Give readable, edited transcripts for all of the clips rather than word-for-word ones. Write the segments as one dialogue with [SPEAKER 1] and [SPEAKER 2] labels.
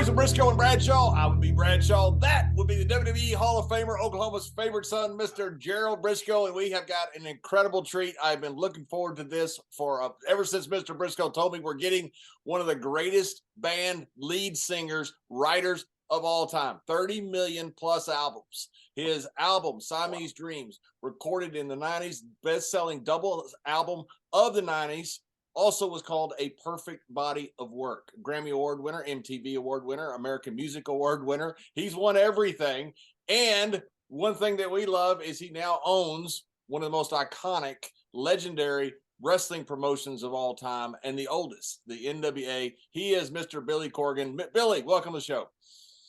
[SPEAKER 1] boys of Brisco and Bradshaw. I would be Bradshaw. That would be the WWE Hall of Famer, Oklahoma's favorite son, Mr. Gerald Brisco, and we have got an incredible treat. I've been looking forward to this for ever since Mr. Brisco told me we're getting one of the greatest band lead singers, writers of all time. 30 million plus albums. His album, Siamese Dreams, recorded in the 90s, best-selling double album of the 90s. Also was called A Perfect Body of Work. Grammy Award winner, MTV Award winner, American Music Award winner. He's won everything. And one thing that we love is he now owns one of the most iconic, legendary wrestling promotions of all time and the oldest, the NWA. He is Mr. Billy Corgan. Billy, welcome to the show.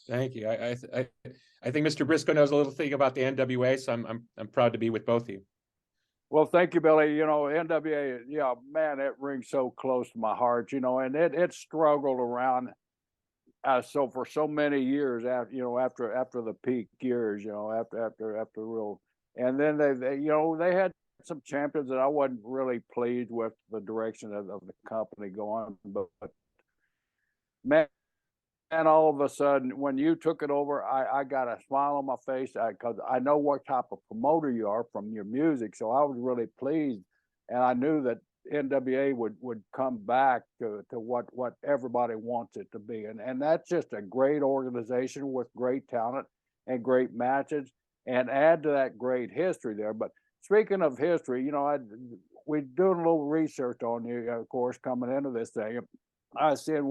[SPEAKER 2] Thank you. I think Mr. Brisco knows a little thing about the NWA, so I'm proud to be with both of you.
[SPEAKER 3] Well, thank you, Billy. You know, NWA, yeah, man, it rings so close to my heart, you know, and it struggled around so for so many years after, you know, after the peak years, you know, after real, and then they you know, they had some champions that I wasn't really pleased with the direction of the company going, but man, and all of a sudden, when you took it over, I got a smile on my face because I know what type of promoter you are from your music. So I was really pleased, and I knew that NWA would come back to what everybody wants it to be, and that's just a great organization with great talent and great matches, and add to that great history there. But speaking of history, you know, we're doing a little research on you, of course, coming into this thing. I said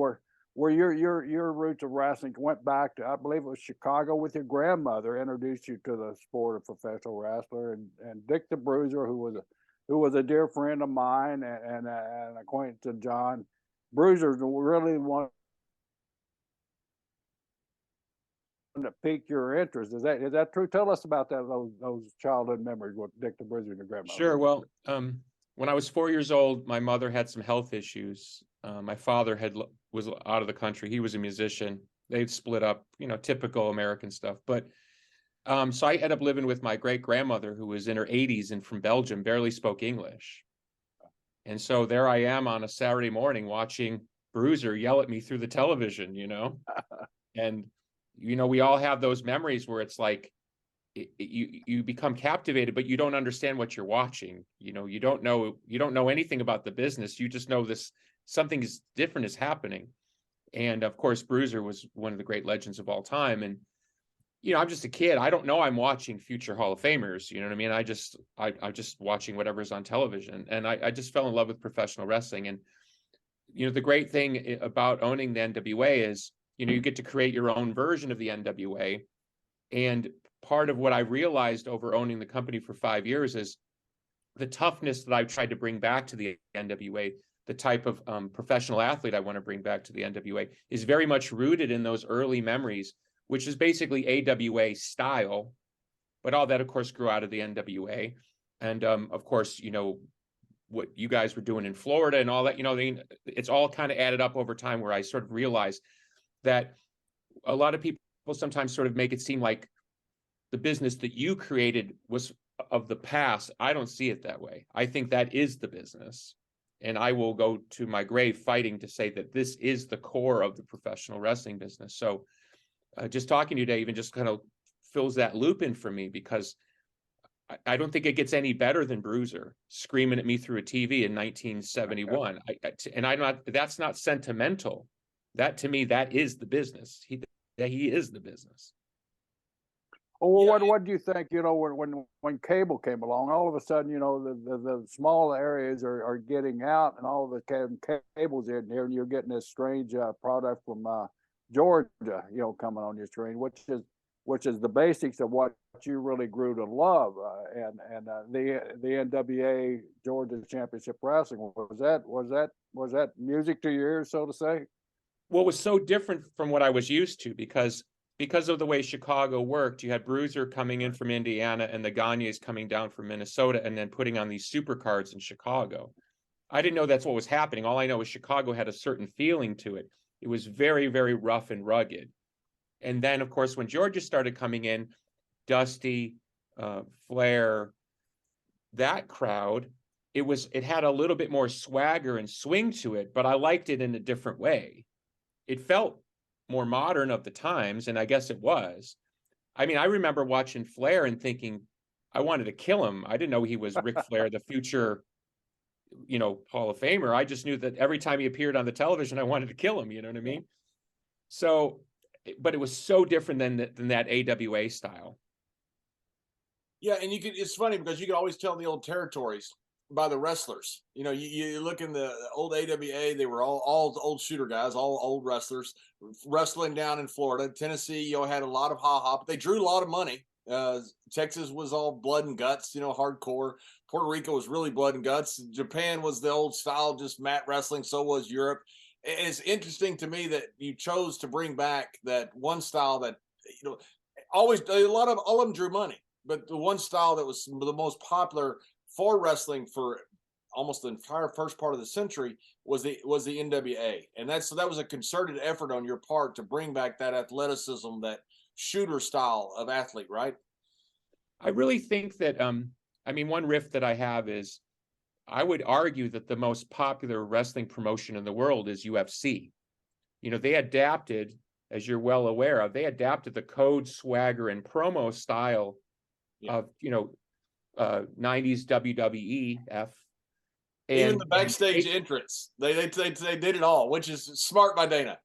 [SPEAKER 3] where your roots of wrestling went back to, I believe it was Chicago, with your grandmother introduced you to the sport of professional wrestler, and Dick the Bruiser, who was a dear friend of mine and an acquaintance of John. Bruiser really wanted to pique your interest. Is that true? Tell us about that, those childhood memories with Dick the Bruiser and your grandmother.
[SPEAKER 2] Sure. Well, when I was 4 years old, my mother had some health issues. My father was out of the country. He was a musician. They'd split up, you know, typical American stuff. But so I ended up living with my great grandmother, who was in her 80s and from Belgium, barely spoke English. And so there I am on a Saturday morning watching Bruiser yell at me through the television, you know. And, you know, we all have those memories where it's like you become captivated, but you don't understand what you're watching. You know, you don't know anything about the business. You just know something is different is happening. And of course, Bruiser was one of the great legends of all time. And, you know, I'm just a kid. I don't know I'm watching future Hall of Famers. You know what I mean? I'm just watching whatever's on television. And I just fell in love with professional wrestling. And, you know, the great thing about owning the NWA is, you know, you get to create your own version of the NWA. And part of what I realized over owning the company for 5 years is the toughness that I've tried to bring back to the NWA. The type of professional athlete I want to bring back to the NWA is very much rooted in those early memories, which is basically AWA style. But all that, of course, grew out of the NWA. And of course, you know, what you guys were doing in Florida and all that, you know, it's all kind of added up over time, where I sort of realized that a lot of people sometimes sort of make it seem like the business that you created was of the past. I don't see it that way. I think that is the business. And I will go to my grave fighting to say that this is the core of the professional wrestling business. So just talking to you today even just kind of fills that loop in for me, because I don't think it gets any better than Bruiser screaming at me through a TV in 1971. That's not sentimental. That, to me, that is the business. He is the business.
[SPEAKER 3] Oh, well, what do you think? You know, when cable came along, all of a sudden, you know, the small areas are getting out, and all of the cables in here, and you're getting this strange product from Georgia, you know, coming on your screen, which is the basics of what you really grew to love, and the NWA Georgia Championship Wrestling. Was that music to your ears, so to say?
[SPEAKER 2] Well, it was so different from what I was used to, because of the way Chicago worked. You had Bruiser coming in from Indiana and the Gagnes coming down from Minnesota, and then putting on these super cards in Chicago. I didn't know that's what was happening. All I know is Chicago had a certain feeling to it. It was very, very rough and rugged. And then, of course, when Georgia started coming in, Dusty, Flair, that crowd, it had a little bit more swagger and swing to it, but I liked it in a different way. It felt more modern of the times, and I guess it was. I mean, I remember watching Flair and thinking I wanted to kill him. I didn't know he was Ric Flair, the future, Hall of Famer. I just knew that every time he appeared on the television, I wanted to kill him. You know what I mean? So, but it was so different than that AWA style.
[SPEAKER 1] Yeah, and it's funny because you can always tell the old territories by the wrestlers. You look in the old AWA, they were all old shooter guys, all old wrestlers wrestling down in Florida. Tennessee, had a lot of ha-ha, but they drew a lot of money. Texas was all blood and guts, hardcore. Puerto Rico was really blood and guts. Japan was the old style, just mat wrestling. So was Europe. And it's interesting to me that you chose to bring back that one style that, always all of them drew money, but the one style that was the most popular for wrestling for almost the entire first part of the century was the NWA. And that was a concerted effort on your part to bring back that athleticism, that shooter style of athlete, right?
[SPEAKER 2] I really think that, one riff that I have is, I would argue that the most popular wrestling promotion in the world is UFC. They adapted, as you're well aware of, they adapted the code, swagger, and promo style of, 90s WWEF.
[SPEAKER 1] Even the backstage entrance, they did it all, which is smart by Dana.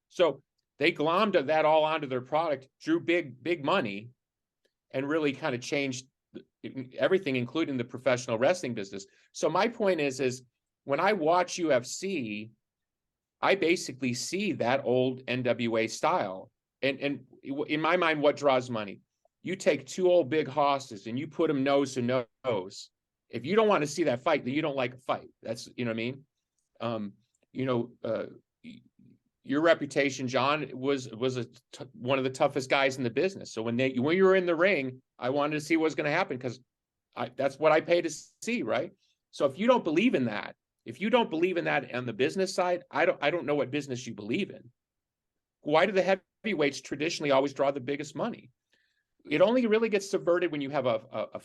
[SPEAKER 2] So they glommed that all onto their product, drew big money, and really kind of changed everything, including the professional wrestling business. So my point is when I watch UFC, I basically see that old NWA style. And in my mind, what draws money? You take two old big hosses and you put them nose to nose. If you don't want to see that fight, then you don't like a fight. That's, what I mean? Your reputation, John, was one of the toughest guys in the business. So when you were in the ring, I wanted to see what was going to happen, because that's what I pay to see, right? So if you don't believe in that, on the business side, I don't know what business you believe in. Why do the heavyweights traditionally always draw the biggest money? It only really gets subverted when you have a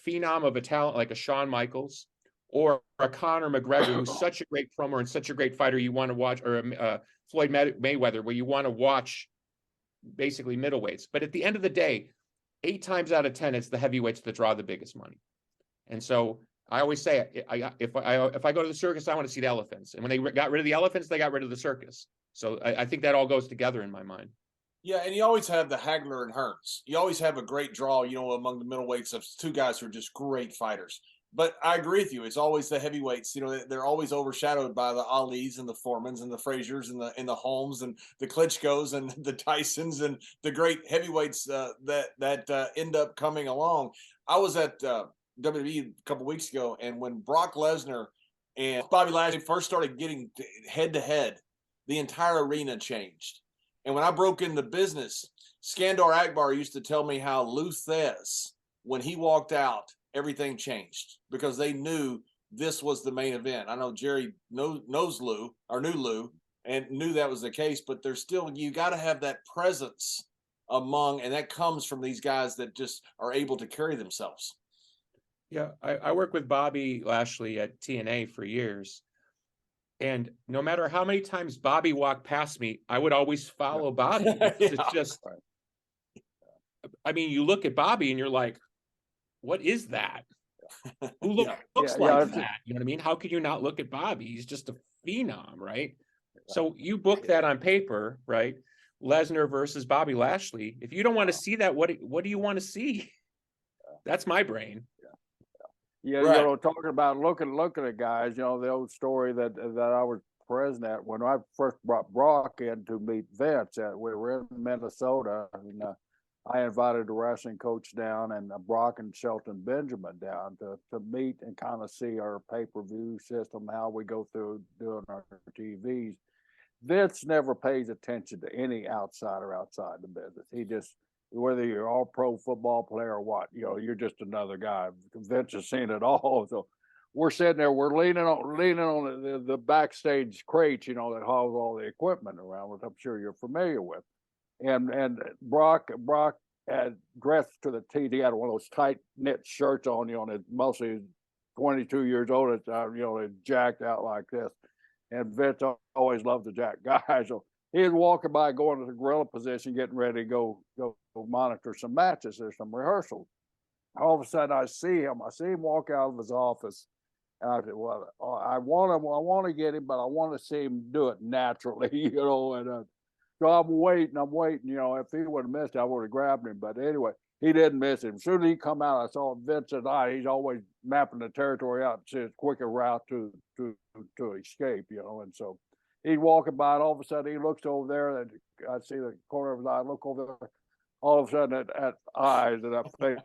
[SPEAKER 2] phenom of a talent like a Shawn Michaels or a Conor McGregor, who's such a great promo and such a great fighter you want to watch, or a Floyd Mayweather, where you want to watch basically middleweights. But at the end of the day, 8 times out of 10, it's the heavyweights that draw the biggest money. And so I always say, if I go to the circus, I want to see the elephants. And when they got rid of the elephants, they got rid of the circus. So I think that all goes together in my mind.
[SPEAKER 1] Yeah, and you always have the Hagler and Hearns. You always have a great draw, among the middleweights of two guys who are just great fighters. But I agree with you. It's always the heavyweights. They're always overshadowed by the Alis and the Foremans and the Fraziers and the Holmes and the Klitschko's and the Tysons and the great heavyweights that end up coming along. I was at WWE a couple weeks ago, and when Brock Lesnar and Bobby Lashley first started getting head to head, the entire arena changed. And when I broke in the business, Skandar Akbar used to tell me how Lou Thez, when he walked out, everything changed, because they knew this was the main event. I know Jerry knows Lou, or knew Lou, and knew that was the case, but there's still, you got to have that presence and that comes from these guys that just are able to carry themselves.
[SPEAKER 2] Yeah, I worked with Bobby Lashley at TNA for years. And no matter how many times Bobby walked past me, I would always follow Bobby. It's just, you look at Bobby and you're like, what is that? Who looks like that? You know what I mean? How could you not look at Bobby? He's just a phenom, right? So you book that on paper, right? Lesnar versus Bobby Lashley. If you don't want to see that, what do you want to see? That's my brain.
[SPEAKER 3] Yeah, right. Talking about looking at guys, the old story that I was present at when I first brought Brock in to meet Vince. We were in Minnesota, and I invited the wrestling coach down and Brock and Shelton Benjamin down to meet and kind of see our pay-per-view system, how we go through doing our TVs. Vince never pays attention to any outsider outside the business. He just, whether you're all pro football player or what, you're just another guy. Vince has seen it all. So we're sitting there, we're leaning on the backstage crates, that hauls all the equipment around, which I'm sure you're familiar with. And Brock had dressed to the T. He had one of those tight knit shirts on, mostly 22 years old at the time, jacked out like this. And Vince always loved the jack guy. So he was walking by, going to the gorilla position, getting ready to go monitor some matches or some rehearsals. All of a sudden, I see him walk out of his office. And I said, well, I want to get him, but I want to see him do it naturally, you know. And so I'm waiting, you know. If he would have missed it, I would have grabbed him. But anyway, he didn't miss him. As soon as he come out, I saw Vincent's eye. He's always mapping the territory out to see his quicker route to escape, you know. And so he's walking by, and all of a sudden he looks over there, and I see the corner of his eye. I look over there. All of a sudden, that eyes and that face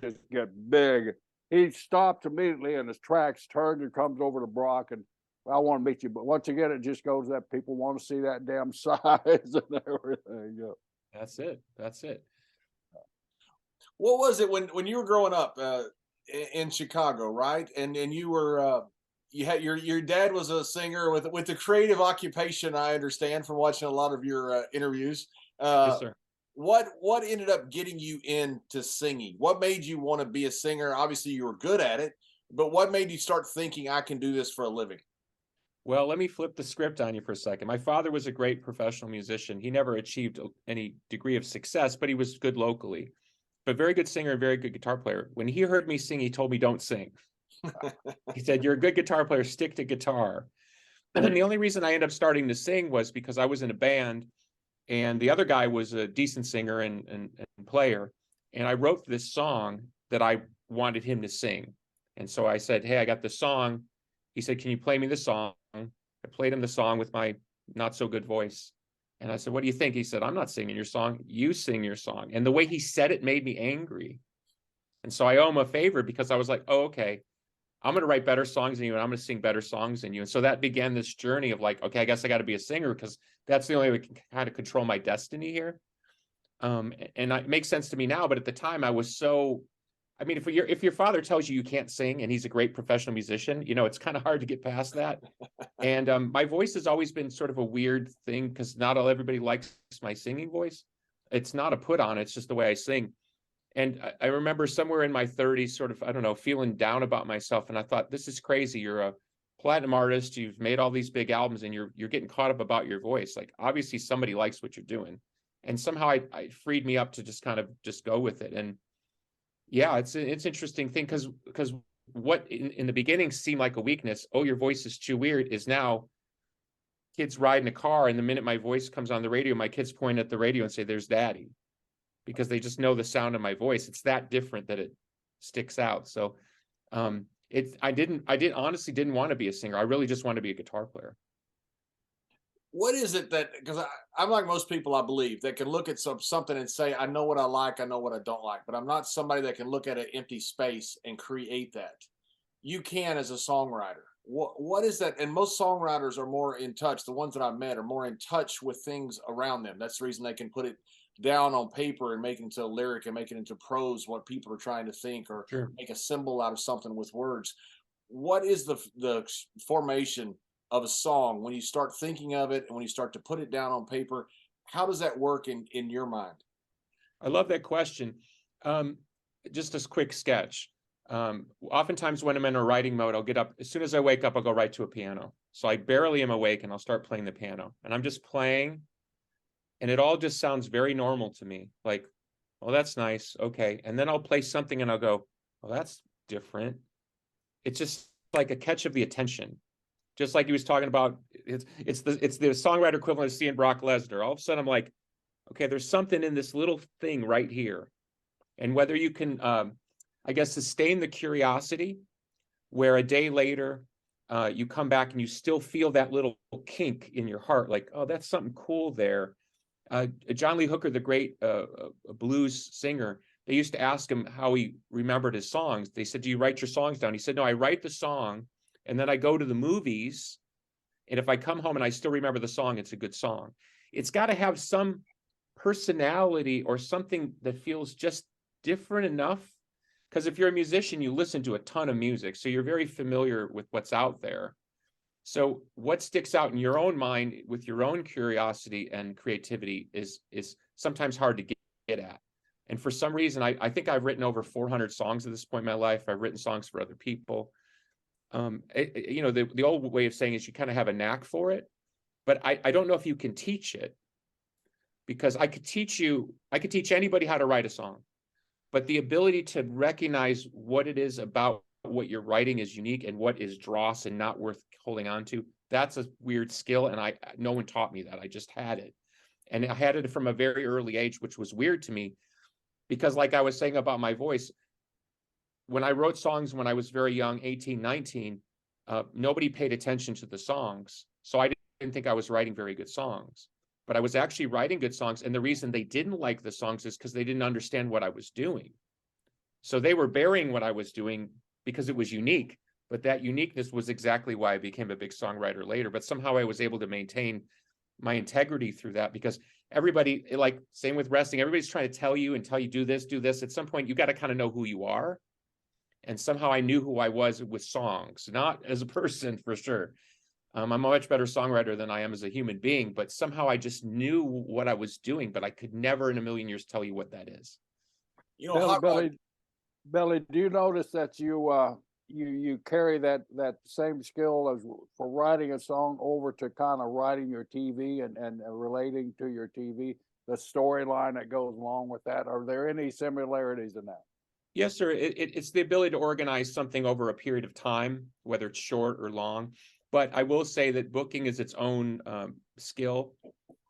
[SPEAKER 3] just get big. He stops immediately in his tracks, turns and comes over to Brock, and I want to meet you. But once again, it just goes that people want to see that damn size and everything. Yeah.
[SPEAKER 2] That's it. That's it.
[SPEAKER 1] What was it when you were growing up in Chicago, right? And you were you had your dad was a singer with a creative occupation. I understand from watching a lot of your interviews.
[SPEAKER 2] Yes, sir.
[SPEAKER 1] What ended up getting you into singing? What made you want to be a singer? Obviously, you were good at it, but what made you start thinking I can do this for a living?
[SPEAKER 2] Well, let me flip the script on you for a second. My father was a great professional musician. He never achieved any degree of success, but he was good locally. But very good singer and very good guitar player. When he heard me sing, he told me, don't sing. He said, you're a good guitar player, stick to guitar. And the only reason I ended up starting to sing was because I was in a band, and the other guy was a decent singer and player. And I wrote this song that I wanted him to sing. And so I said, hey, I got this song. He said, can you play me the song? I played him the song with my not so good voice. And I said, what do you think? He said, I'm not singing your song. You sing your song. And the way he said it made me angry. And so I owe him a favor, because I was like, oh, okay, I'm going to write better songs than you, and I'm going to sing better songs than you. And so that began this journey of like, okay, I guess I got to be a singer, because that's the only way we can kind of control my destiny here. And it makes sense to me now. But at the time, I was so, I mean, if your father tells you you can't sing and he's a great professional musician, you know, it's kind of hard to get past that. And my voice has always been sort of a weird thing, because not everybody likes my singing voice. It's not a put on, it's just the way I sing. And I remember somewhere in my 30s, sort of, I don't know, feeling down about myself. And I thought, this is crazy. You're a platinum artist. You've made all these big albums, and you're getting caught up about your voice. Like, obviously somebody likes what you're doing. And somehow I freed me up to just kind of just go with it. And yeah, it's an interesting thing, because what in the beginning seemed like a weakness, oh, your voice is too weird, is now kids ride in a car, and the minute my voice comes on the radio, my kids point at the radio and say, there's daddy, because they just know the sound of my voice. It's that different that it sticks out. So I honestly didn't want to be a singer. I really just wanted to be a guitar player.
[SPEAKER 1] What is it that, because I'm like most people, I believe, that can look at something and say, I know what I like, I know what I don't like, but I'm not somebody that can look at an empty space and create that. You can as a songwriter. What is that? And most songwriters are more in touch. The ones that I've met are more in touch with things around them. That's the reason they can put it down on paper and make it into a lyric and make it into prose, what people are trying to think, or
[SPEAKER 2] Sure.
[SPEAKER 1] make a symbol out of something with words. What is the formation of a song when you start thinking of it and when you start to put it down on paper? How does that work in your mind?
[SPEAKER 2] I love that question. Just a quick sketch. Oftentimes when I'm in a writing mode, I'll get up, as soon as I wake up, I'll go right to a piano. So I barely am awake, and I'll start playing the piano, and I'm just playing, and it all just sounds very normal to me. Like, oh, that's nice. Okay. And then I'll play something and I'll go, well, that's different. It's just like a catch of the attention. Just like he was talking about, it's the songwriter equivalent of seeing Brock Lesnar. All of a sudden I'm like, okay, there's something in this little thing right here. And whether you can, I guess, sustain the curiosity, where a day later you come back and you still feel that little kink in your heart, like, oh, that's something cool there. John Lee Hooker, the great blues singer, they used to ask him how he remembered his songs. They said, do you write your songs down? He said, no, I write the song, and then I go to the movies, and if I come home and I still remember the song, it's a good song. It's got to have some personality or something that feels just different enough. Because if you're a musician, you listen to a ton of music, so you're very familiar with what's out there. So what sticks out in your own mind with your own curiosity and creativity is sometimes hard to get at. And for some reason, I think I've written over 400 songs at this point in my life. I've written songs for other people. You know, the old way of saying is you kind of have a knack for it. but I don't know if you can teach it, because I could teach anybody how to write a song, but the ability to recognize what it is about what you're writing is unique and what is dross and not worth holding on to, that's a weird skill. And no one taught me that. I just had it. And I had it from a very early age, which was weird to me, because like I was saying about my voice, when I wrote songs when I was very young, 18, 19, nobody paid attention to the songs. So I didn't think I was writing very good songs, but I was actually writing good songs. And the reason they didn't like the songs is because they didn't understand what I was doing. So they were burying what I was doing because it was unique, but that uniqueness was exactly why I became a big songwriter later. But somehow I was able to maintain my integrity through that, because everybody, like same with wrestling, everybody's trying to tell you do this. At some point, you got to kind of know who you are. And somehow I knew who I was with songs, not as a person for sure. I'm a much better songwriter than I am as a human being, but somehow I just knew what I was doing, but I could never in a million years tell you what that is.
[SPEAKER 1] You know,
[SPEAKER 3] Billy, do you notice that you carry that same skill as for writing a song over to kind of writing your TV and relating to your TV, the storyline that goes along with that? Are there any similarities in that?
[SPEAKER 2] Yes, sir. It's the ability to organize something over a period of time, whether it's short or long. But I will say that booking is its own skill.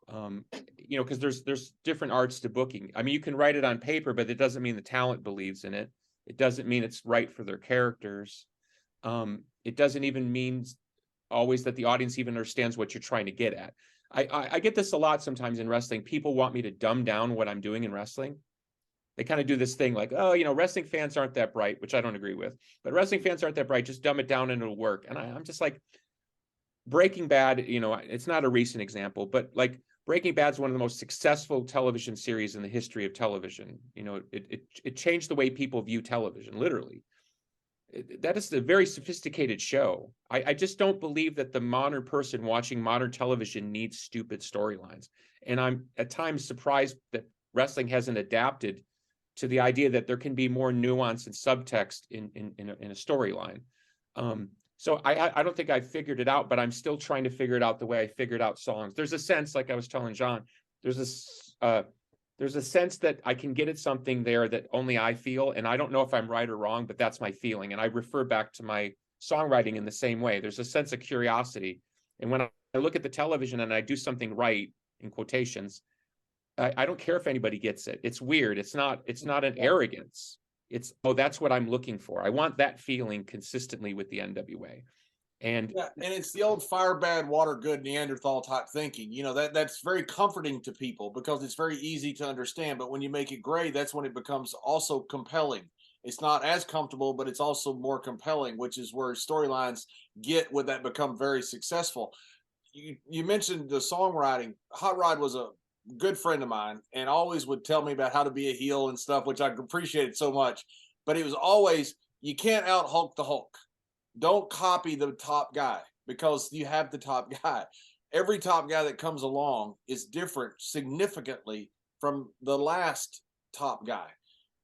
[SPEAKER 2] Because there's different arts to booking. I mean, you can write it on paper, but it doesn't mean the talent believes in it. It doesn't mean it's right for their characters. It doesn't even mean always that the audience even understands what you're trying to get at. I get this a lot sometimes in wrestling. People want me to dumb down what I'm doing in wrestling. They kind of do this thing like, oh, wrestling fans aren't that bright, which I don't agree with. But wrestling fans aren't that bright. Just dumb it down and it'll work. And I'm just like, Breaking Bad, it's not a recent example, but like Breaking Bad is one of the most successful television series in the history of television. It changed the way people view television, literally. That is a very sophisticated show. I just don't believe that the modern person watching modern television needs stupid storylines. And I'm at times surprised that wrestling hasn't adapted to the idea that there can be more nuance and subtext in a storyline. So I don't think I figured it out, but I'm still trying to figure it out the way I figured out songs. There's a sense, like I was telling John, there's a sense that I can get at something there that only I feel, and I don't know if I'm right or wrong, but that's my feeling. And I refer back to my songwriting in the same way. There's a sense of curiosity. And when I look at the television and I do something right, in quotations, I don't care if anybody gets it. It's weird. It's not an arrogance. It's, oh, that's what I'm looking for. I want that feeling consistently with the NWA. And
[SPEAKER 1] it's the old fire bad, water good Neanderthal type thinking. That's very comforting to people because it's very easy to understand. But when you make it gray, that's when it becomes also compelling. It's not as comfortable, but it's also more compelling, which is where storylines get when that become very successful. You mentioned the songwriting. Hot Rod was a good friend of mine and always would tell me about how to be a heel and stuff, which I appreciated so much. But it was always, you can't out Hulk the Hulk. Don't copy the top guy because you have the top guy. Every top guy that comes along is different significantly from the last top guy.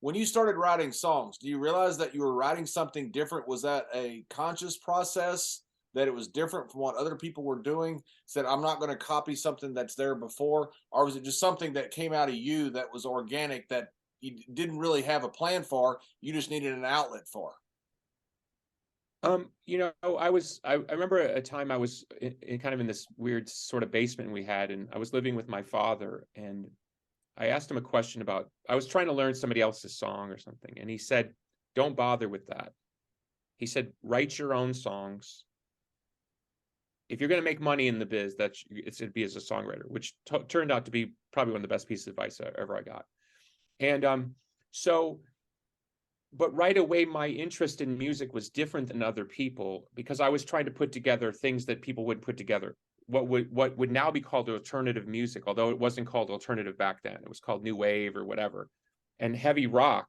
[SPEAKER 1] When you started writing songs, do you realize that you were writing something different? Was that a conscious process, that it was different from what other people were doing? Said, I'm not going to copy something that's there before? Or was it just something that came out of you that was organic, that you didn't really have a plan for, you just needed an outlet for?
[SPEAKER 2] I remember a time I was in kind of in this weird sort of basement we had, and I was living with my father, and I asked him a question about, I was trying to learn somebody else's song or something. And he said, don't bother with that. He said, write your own songs. If you're going to make money in the biz, it's going to be as a songwriter, which turned out to be probably one of the best pieces of advice I got. And but right away, my interest in music was different than other people because I was trying to put together things that people would put together. What would now be called alternative music, although it wasn't called alternative back then. It was called new wave or whatever. And heavy rock.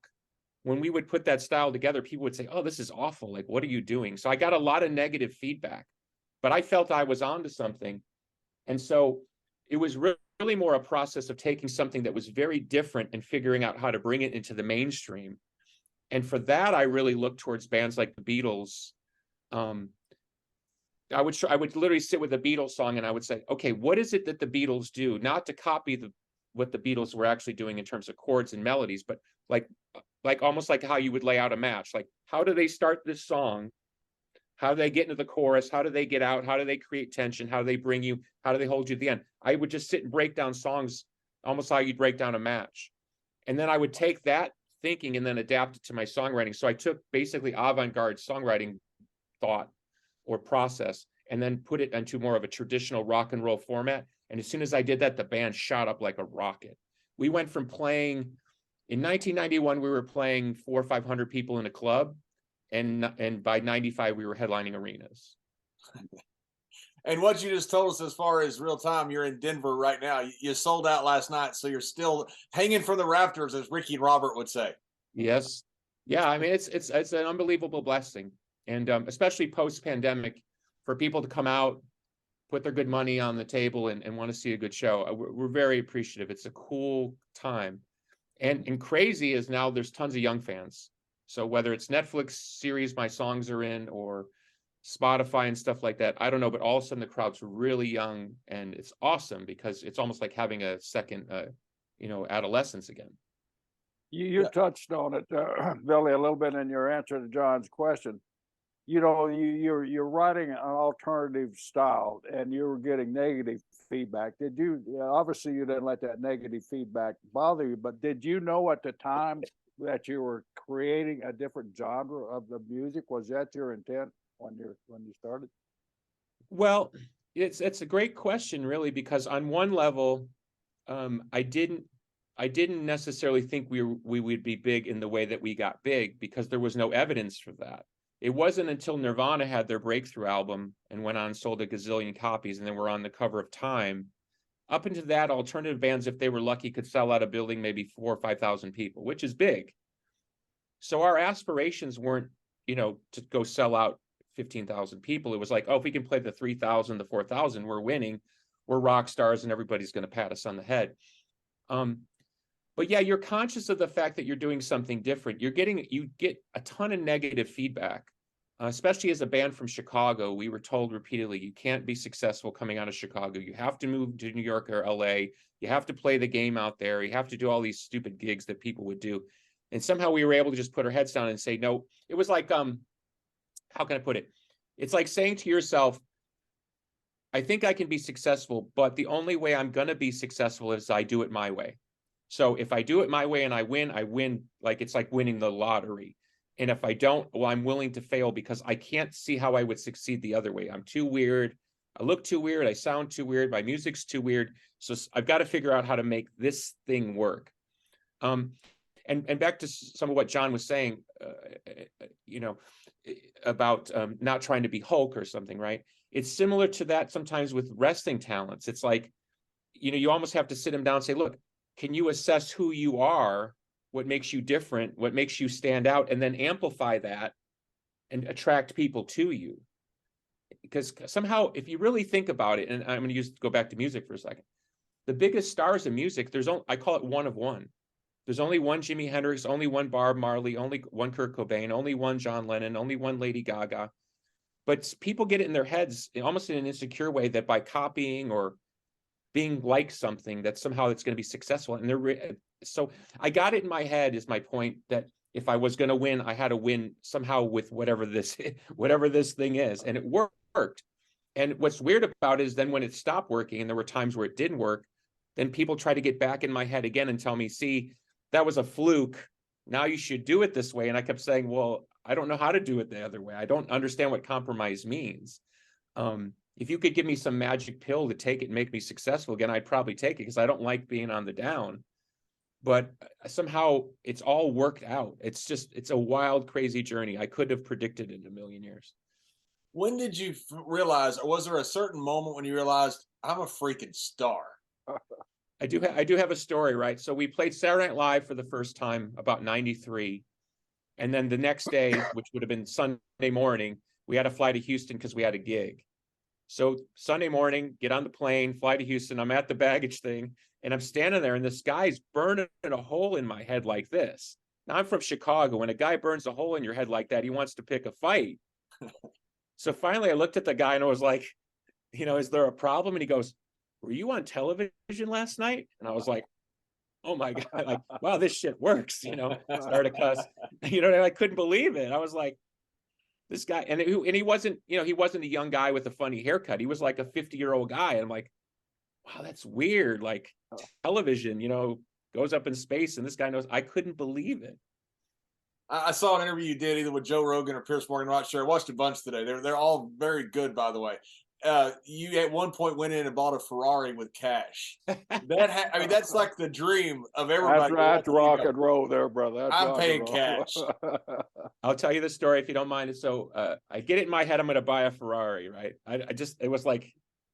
[SPEAKER 2] When we would put that style together, people would say, oh, this is awful. Like, what are you doing? So I got a lot of negative feedback, but I felt I was onto something. And so it was really more a process of taking something that was very different and figuring out how to bring it into the mainstream. And for that, I really looked towards bands like the Beatles, I would literally sit with a Beatles song and I would say, okay, what is it that the Beatles do? Not to copy what the Beatles were actually doing in terms of chords and melodies, but like almost like how you would lay out a match. Like, how do they start this song? How do they get into the chorus? How do they get out? How do they create tension? How do they bring you? How do they hold you at the end? I would just sit and break down songs almost how you'd break down a match. And then I would take that thinking and then adapt it to my songwriting. So I took basically avant-garde songwriting thought or process and then put it into more of a traditional rock and roll format. And as soon as I did that, the band shot up like a rocket. We went from playing in 1991, we were playing 400 or 500 people in a club. And by 95, we were headlining arenas.
[SPEAKER 1] And what you just told us as far as real time, you're in Denver right now. You sold out last night, so you're still hanging from the rafters, as Ricky and Robert would say.
[SPEAKER 2] Yes. Yeah, I mean, it's an unbelievable blessing. And especially post-pandemic, for people to come out, put their good money on the table and want to see a good show. We're very appreciative. It's a cool time. And crazy is now there's tons of young fans. So whether it's Netflix series my songs are in or Spotify and stuff like that, I don't know, but all of a sudden the crowd's really young and it's awesome because it's almost like having a second, adolescence again.
[SPEAKER 3] You touched on it, Billy, a little bit in your answer to John's question. You're writing an alternative style and you were getting negative feedback. Obviously you didn't let that negative feedback bother you, but did you know at the time that you were creating a different genre of the music? Was that your intent when you started?
[SPEAKER 2] Well, it's a great question, really, because on one level, I didn't necessarily think we would be big in the way that we got big because there was no evidence for that. It wasn't until Nirvana had their breakthrough album and went on and sold a gazillion copies, and then were on the cover of Time. Up into that, alternative bands, if they were lucky, could sell out a building maybe 4,000 or 5,000 people, which is big. So our aspirations weren't, to go sell out 15,000 people. It was like, oh, if we can play the 3,000, the 4,000, we're winning. We're rock stars, and everybody's going to pat us on the head. But yeah, you're conscious of the fact that you're doing something different. You get a ton of negative feedback, especially as a band from Chicago. We were told repeatedly, you can't be successful coming out of Chicago. You have to move to New York or LA. You have to play the game out there. You have to do all these stupid gigs that people would do. And somehow we were able to just put our heads down and say, no. It was like, how can I put it? It's like saying to yourself, I think I can be successful, but the only way I'm going to be successful is I do it my way. So if I do it my way and I win, like it's like winning the lottery. And if I don't, well, I'm willing to fail because I can't see how I would succeed the other way. I'm too weird. I look too weird. I sound too weird. My music's too weird. So I've got to figure out how to make this thing work. And back to some of what John was saying, about not trying to be Hulk or something, right? It's similar to that sometimes with wrestling talents. It's like, you almost have to sit them down and say, look, can you assess who you are, what makes you different, what makes you stand out, and then amplify that and attract people to you? Because somehow, if you really think about it, and I'm going to go back to music for a second, the biggest stars in music, I call it one of one. There's only one Jimi Hendrix, only one Bob Marley, only one Kurt Cobain, only one John Lennon, only one Lady Gaga. But people get it in their heads, almost in an insecure way, that by copying or being like something, that somehow it's going to be successful. And so I got it in my head, is my point, that if I was going to win, I had to win somehow with whatever this thing is. And it worked. And what's weird about it is then when it stopped working, and there were times where it didn't work, then people try to get back in my head again and tell me, see, that was a fluke. Now you should do it this way. And I kept saying, well, I don't know how to do it the other way. I don't understand what compromise means. If you could give me some magic pill to take it and make me successful again, I'd probably take it because I don't like being on the down. But somehow it's all worked out. It's a wild, crazy journey. I couldn't have predicted it in a million years.
[SPEAKER 1] When did you realize, or was there a certain moment when you realized, I'm a freaking star?
[SPEAKER 2] I do have a story, right? So we played Saturday Night Live for the first time about 93. And then the next day, which would have been Sunday morning, we had to fly to Houston because we had a gig. So Sunday morning, get on the plane, fly to Houston. I'm at the baggage thing, and I'm standing there, and this guy's burning a hole in my head like this. Now, I'm from Chicago. When a guy burns a hole in your head like that, he wants to pick a fight. So finally I looked at the guy and I was like, you know, is there a problem? And he goes, were you on television last night? And I was like, oh my God, like, wow, this shit works, you know, started to cuss, you know, and I couldn't believe it. I was like, this guy, and he wasn't, you know, he wasn't a young guy with a funny haircut. He was like a 50-year-old guy. And I'm like, wow, that's weird. Like television, you know, goes up in space and this guy knows. I couldn't believe it.
[SPEAKER 1] I saw an interview you did either with Joe Rogan or Pierce Morgan. I'm not sure. I watched a bunch today. They're all very good, by the way. You at one point went in and bought a Ferrari with cash. I mean, that's like the dream of everybody.
[SPEAKER 3] That's rock and roll there, brother. That's
[SPEAKER 1] I'm paying cash.
[SPEAKER 2] I'll tell you the story if you don't mind. So I get it in my head, I'm going to buy a Ferrari, right? I just, it was like,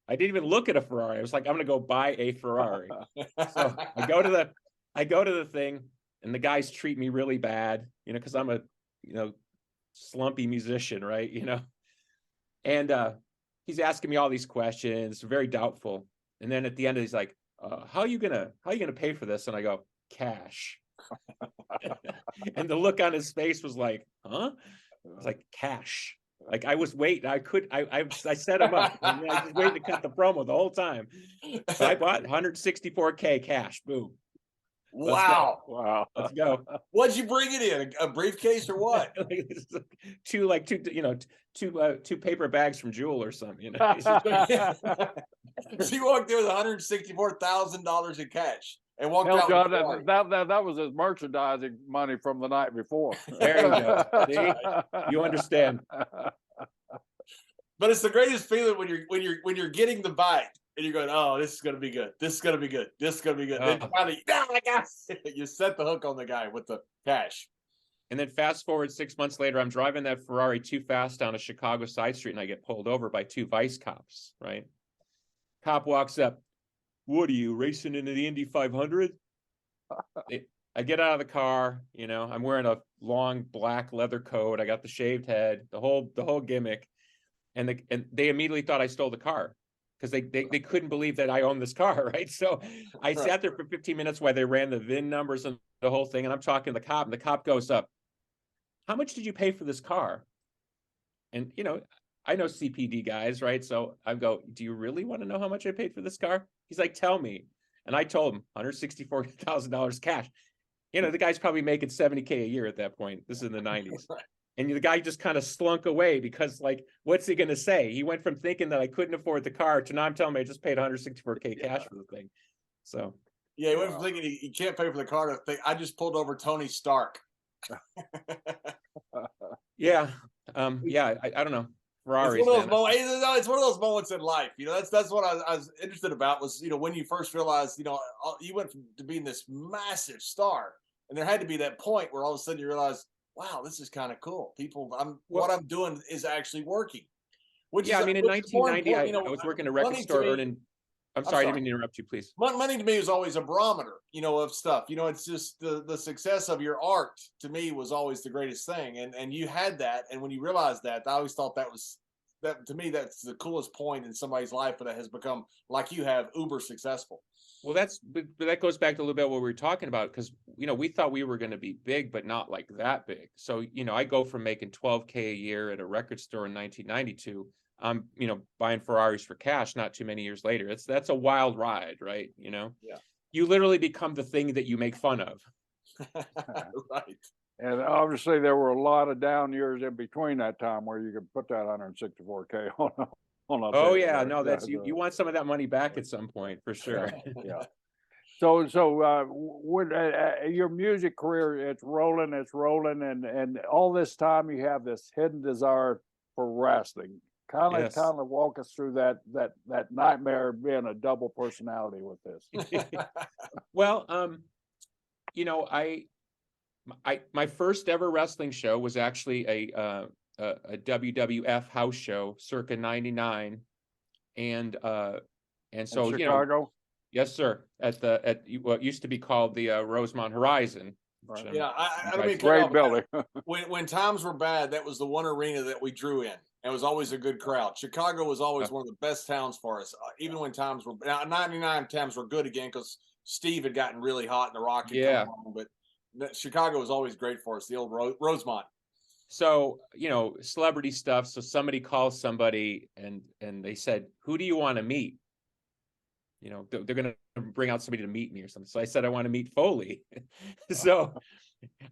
[SPEAKER 2] I didn't even look at a Ferrari. I was like, I'm going to go buy a Ferrari. So I go to the thing and the guys treat me really bad, you know, cause I'm a, you know, slumpy musician, right? You know, and he's asking me all these questions, very doubtful. And then at the end, he's like, how are you gonna pay for this? And I go, cash. And the look on his face was like, huh? I was like, cash. Like I was waiting. I set him up. I was waiting to cut the promo the whole time. So I bought 164K cash. Boom.
[SPEAKER 1] Wow.
[SPEAKER 3] Wow.
[SPEAKER 2] Let's go.
[SPEAKER 1] What'd you bring it in? A briefcase or what?
[SPEAKER 2] two paper bags from Jewel or something, you know.
[SPEAKER 1] So you walked there with $164,000 in cash and walked out.
[SPEAKER 3] John, that was his merchandising money from the night before.
[SPEAKER 2] There you go. See? You understand.
[SPEAKER 1] But it's the greatest feeling when you're getting the bite and you're going, oh, this is gonna be good. This is gonna be good. This is gonna be good. Then finally, you set the hook on the guy with the cash.
[SPEAKER 2] And then fast forward 6 months later, I'm driving that Ferrari too fast down a Chicago side street and I get pulled over by two vice cops, right? Cop walks up. What are you, racing into the Indy 500? I get out of the car, you know, I'm wearing a long black leather coat. I got the shaved head, the whole gimmick. And they immediately thought I stole the car because they couldn't believe that I owned this car, right? So I sat there for 15 minutes while they ran the VIN numbers and the whole thing. And I'm talking to the cop and the cop goes up, how much did you pay for this car? And, you know, I know CPD guys, right? So I go, do you really want to know how much I paid for this car? He's like, tell me. And I told him $164,000 cash. You know, the guy's probably making 70K a year at that point. This is in the 90s. And the guy just kind of slunk away because, like, what's he going to say? He went from thinking that I couldn't afford the car to now I'm telling me I just paid 164K cash for the thing. So,
[SPEAKER 1] yeah, he went from thinking he can't pay for the car to think, I just pulled over Tony Stark.
[SPEAKER 2] Yeah. I don't know. Ferraris,
[SPEAKER 1] it's one of those moments in life. You know, that's what I was interested about was, you know, when you first realized, you know, you went to being this massive star. And there had to be that point where all of a sudden you realize, wow, this is kind of cool. What I'm doing is actually working.
[SPEAKER 2] I mean, in 1990, I was working a record store earning. I'm sorry, I didn't mean to interrupt you, please.
[SPEAKER 1] Money to me is always a barometer, you know, of stuff. You know, it's just the success of your art to me was always the greatest thing. And you had that. And when you realized that, I always thought that to me, that's the coolest point in somebody's life that has become, like you have, uber successful.
[SPEAKER 2] Well, but that goes back to a little bit what we were talking about, because, you know, we thought we were going to be big, but not like that big. So, you know, I go from making 12K a year at a record store in 1992. I'm, you know, buying Ferraris for cash not too many years later. That's a wild ride, right? You know,
[SPEAKER 1] yeah.
[SPEAKER 2] You literally become the thing that you make fun of.
[SPEAKER 1] Right.
[SPEAKER 3] And obviously there were a lot of down years in between that time where you could put that 164K on a
[SPEAKER 2] Oh yeah, no, that's you want some of that money back at some point for sure.
[SPEAKER 3] Yeah. So with your music career, it's rolling, and all this time you have this hidden desire for wrestling. Kind of walk us through that nightmare of being a double personality with this.
[SPEAKER 2] Well, you know, my first ever wrestling show was actually a WWF house show circa 99. And so,
[SPEAKER 3] in Chicago?
[SPEAKER 2] You know, yes, sir. At what used to be called the Rosemont Horizon.
[SPEAKER 1] Right. Yeah, I don't mean
[SPEAKER 3] great building.
[SPEAKER 1] when times were bad, that was the one arena that we drew in. It was always a good crowd. Chicago was always one of the best towns for us, even when times were. Now, 99 times were good again because Steve had gotten really hot and the Rock had come on, but Chicago was always great for us. The old Rosemont.
[SPEAKER 2] So, you know, celebrity stuff. So somebody calls somebody and they said, who do you want to meet? You know, they're going to bring out somebody to meet me or something. So I said, I want to meet Foley. So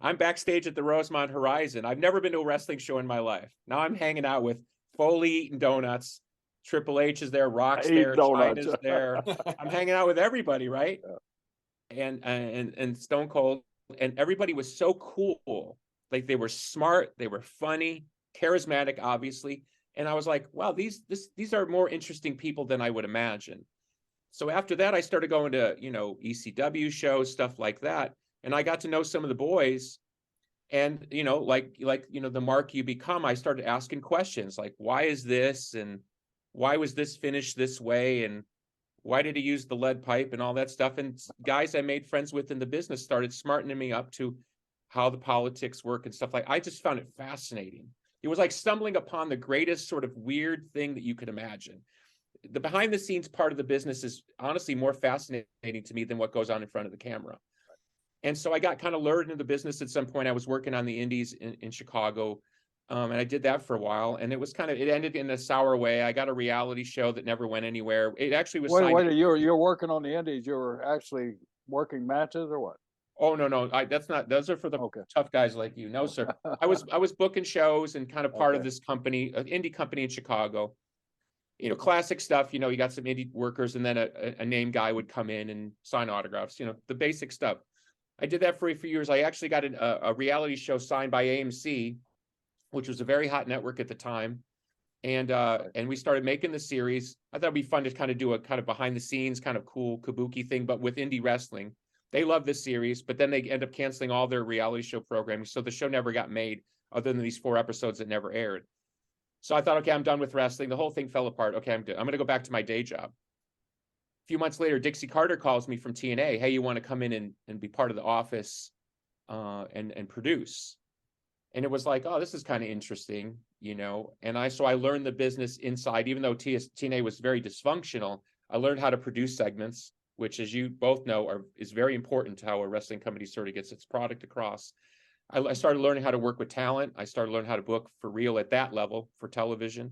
[SPEAKER 2] I'm backstage at the Rosemont Horizon. I've never been to a wrestling show in my life. Now I'm hanging out with Foley eating donuts. Triple H is there, Rock's
[SPEAKER 3] Eat
[SPEAKER 2] there,
[SPEAKER 3] donuts.
[SPEAKER 2] Chyna's there. I'm hanging out with everybody, right? And Stone Cold, and everybody was so cool. Like they were smart, they were funny, charismatic, obviously. And I was like, wow, these are more interesting people than I would imagine. So after that, I started going to, you know, ECW shows, stuff like that. And I got to know some of the boys. And, you know, like, you know, the mark you become, I started asking questions like, why is this? And why was this finished this way? And why did he use the lead pipe and all that stuff? And guys I made friends with in the business started smartening me up to how the politics work and stuff like. I just found it fascinating. It was like stumbling upon the greatest sort of weird thing that you could imagine. The behind the scenes part of the business is honestly more fascinating to me than what goes on in front of the camera. And so I got kind of lured into the business at some point. I was working on the indies in Chicago. And I did that for a while, and it was kind of, it ended in a sour way. I got a reality show that never went anywhere. It actually was
[SPEAKER 3] Wait, you're working on the indies. You were actually working matches or what?
[SPEAKER 2] Oh, no, that's not, those are for the tough guys like you. No, sir. I was booking shows and kind of part of this company, an indie company in Chicago. You know, classic stuff. You know, you got some indie workers, and then a name guy would come in and sign autographs. You know, the basic stuff. I did that for a few years. I actually got a reality show signed by AMC, which was a very hot network at the time. And we started making the series. I thought it'd be fun to kind of do a kind of behind the scenes, kind of cool kabuki thing, but with indie wrestling. They love this series, but then they end up canceling all their reality show programming. So the show never got made other than these 4 episodes that never aired. So I thought, okay, I'm done with wrestling. The whole thing fell apart. Okay, I'm going to go back to my day job. A few months later, Dixie Carter calls me from TNA. Hey, you want to come in and be part of the office and produce? And it was like, oh, this is kind of interesting, you know. And so I learned the business inside, even though TNA was very dysfunctional. I learned how to produce segments, which, as you both know, is very important to how a wrestling company sort of gets its product across. I started learning how to work with talent. I started learning how to book for real at that level for television.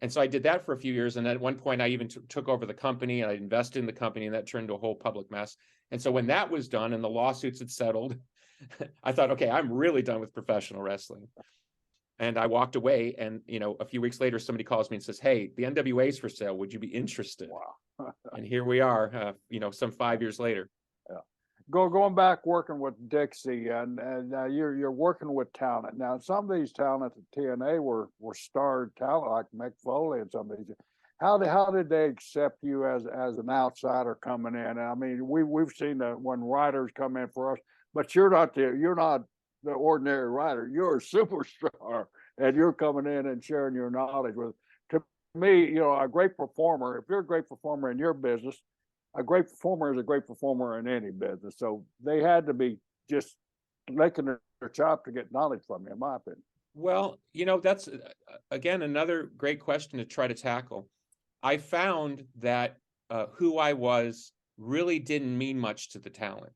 [SPEAKER 2] And so I did that for a few years. And then at one point, I even took over the company, and I invested in the company, and that turned into a whole public mess. And so when that was done and the lawsuits had settled, I thought, okay, I'm really done with professional wrestling. And I walked away, and, you know, a few weeks later, somebody calls me and says, hey, the NWA is for sale. Would you be interested?
[SPEAKER 3] Wow.
[SPEAKER 2] And here we are, you know, some 5 years later.
[SPEAKER 3] Yeah. Going back working with Dixie, and you're working with talent. Now, some of these talent at TNA were starred talent like Mick Foley and some of these. How did they accept you as an outsider coming in? I mean, we've seen that when writers come in for us, but you're not the ordinary writer. You're a superstar, and you're coming in and sharing your knowledge with. To me, you know, a great performer. If you're a great performer in your business, a great performer is a great performer in any business. So they had to be just licking their chop to get knowledge from you, in my opinion.
[SPEAKER 2] Well, you know, that's again another great question to try to tackle. I found that who I was really didn't mean much to the talent.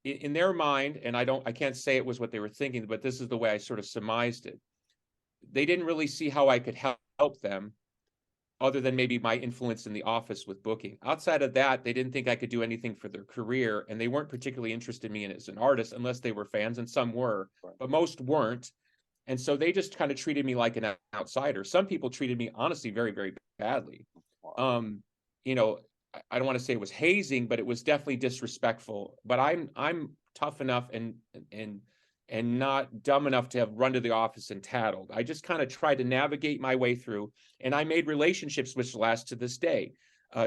[SPEAKER 2] In their mind, and I can't say it was what they were thinking, but this is the way I sort of surmised it. They didn't really see how I could help them, other than maybe my influence in the office with booking. Outside of that, they didn't think I could do anything for their career, and they weren't particularly interested in me as an artist unless they were fans, and some were, but most weren't. And so they just kind of treated me like an outsider. Some people treated me honestly very, very badly. You know, I don't want to say it was hazing, but it was definitely disrespectful. But I'm tough enough and not dumb enough to have run to the office and tattled. I just kind of tried to navigate my way through, and I made relationships which last to this day.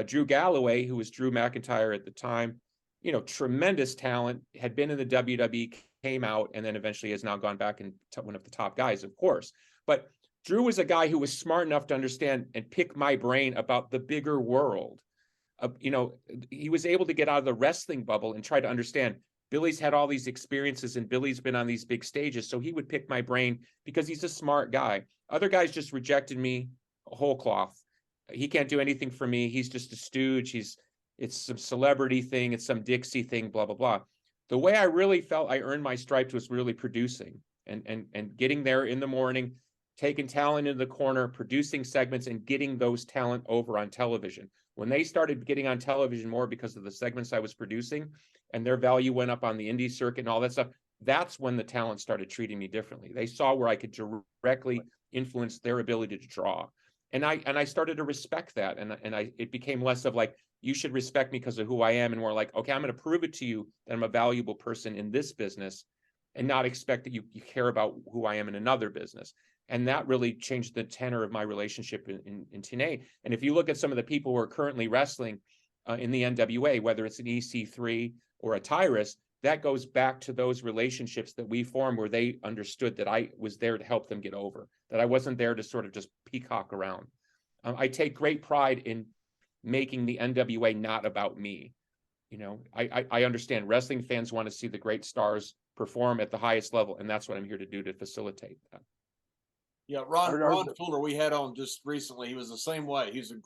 [SPEAKER 2] Drew Galloway, who was Drew McIntyre at the time, you know, tremendous talent, had been in the WWE, came out, and then eventually has now gone back and one of the top guys, of course. But Drew was a guy who was smart enough to understand and pick my brain about the bigger world. You know, he was able to get out of the wrestling bubble and try to understand. Billy's had all these experiences, and Billy's been on these big stages, so he would pick my brain because he's a smart guy. Other guys just rejected me whole cloth. He can't do anything for me. He's just a stooge. It's some celebrity thing. It's some Dixie thing, blah, blah, blah. The way I really felt I earned my stripes was really producing. and getting there in the morning, taking talent in the corner, producing segments, and getting those talent over on television. When they started getting on television more because of the segments I was producing, and their value went up on the indie circuit and all that stuff, that's when the talent started treating me differently. They saw where I could directly influence their ability to draw. And I started to respect that. And it became less of like, you should respect me because of who I am, and more like, okay, I'm going to prove it to you that I'm a valuable person in this business, and not expect that you care about who I am in another business. And that really changed the tenor of my relationship in TNA. And if you look at some of the people who are currently wrestling in the NWA, whether it's an EC3 or a Tyrus, that goes back to those relationships that we formed, where they understood that I was there to help them get over, that I wasn't there to sort of just peacock around. I take great pride in making the NWA not about me. You know, I understand wrestling fans want to see the great stars perform at the highest level, and that's what I'm here to do, to facilitate that.
[SPEAKER 1] Yeah, Ron Fuller, we had on just recently. He was the same way. He's a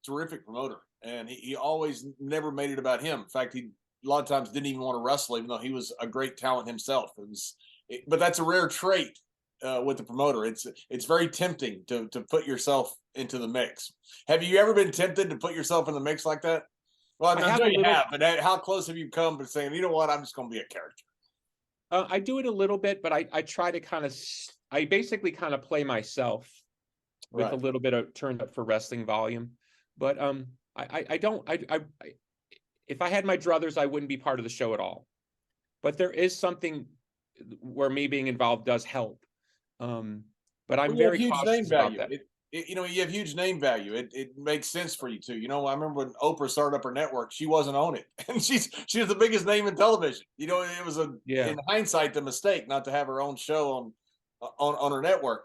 [SPEAKER 1] terrific promoter, and he always never made it about him. In fact, he a lot of times didn't even want to wrestle, even though he was a great talent himself. But that's a rare trait with the promoter. It's very tempting to put yourself into the mix. Have you ever been tempted to put yourself in the mix like that? Well, I'm sure you have, but how close have you come to saying, you know what, I'm just going to be a character?
[SPEAKER 2] I do it a little bit, but I try to I basically kind of play myself with a little bit of turned up for wrestling volume. But if I had my druthers, I wouldn't be part of the show at all. But there is something where me being involved does help. But I'm very cautious about that.
[SPEAKER 1] You know, you have huge name value. It makes sense for you too. You know, I remember when Oprah started up her network, she wasn't on it, and she was the biggest name in television. You know, it was in hindsight the mistake not to have her own show on her network.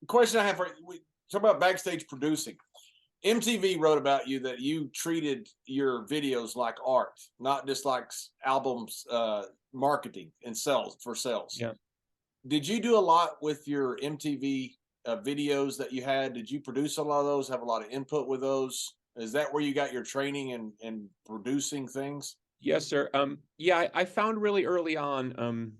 [SPEAKER 1] Question I have for you: talk about backstage producing. MTV wrote about you that you treated your videos like art, not just like albums, marketing and sales. Yeah. Did you do a lot with your MTV videos that you had? Did you produce a lot of those? Have a lot of input with those? Is that where you got your training and producing things?
[SPEAKER 2] Yes, sir. Yeah, I found really early on,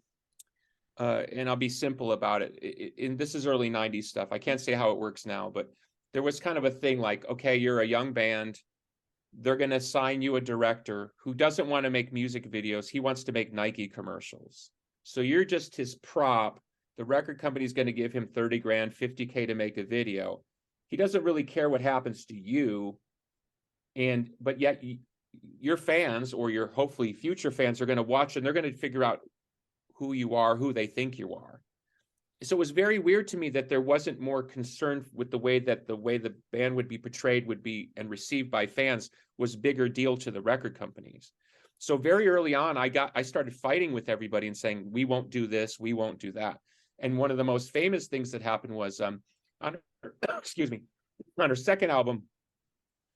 [SPEAKER 2] and I'll be simple about it. And this is early 90s stuff. I can't say how it works now, but there was kind of a thing like, okay, you're a young band. They're going to assign you a director who doesn't want to make music videos. He wants to make Nike commercials. So you're just his prop. The record company's going to give him 30 grand, 50K to make a video. He doesn't really care what happens to you. But yet your fans, or your hopefully future fans, are going to watch, and they're going to figure out who you are, who they think you are. So it was very weird to me that there wasn't more concern with the way the band would be portrayed and received by fans was bigger deal to the record companies. So very early on, I started fighting with everybody and saying, we won't do this, we won't do that. And one of the most famous things that happened was on our second album,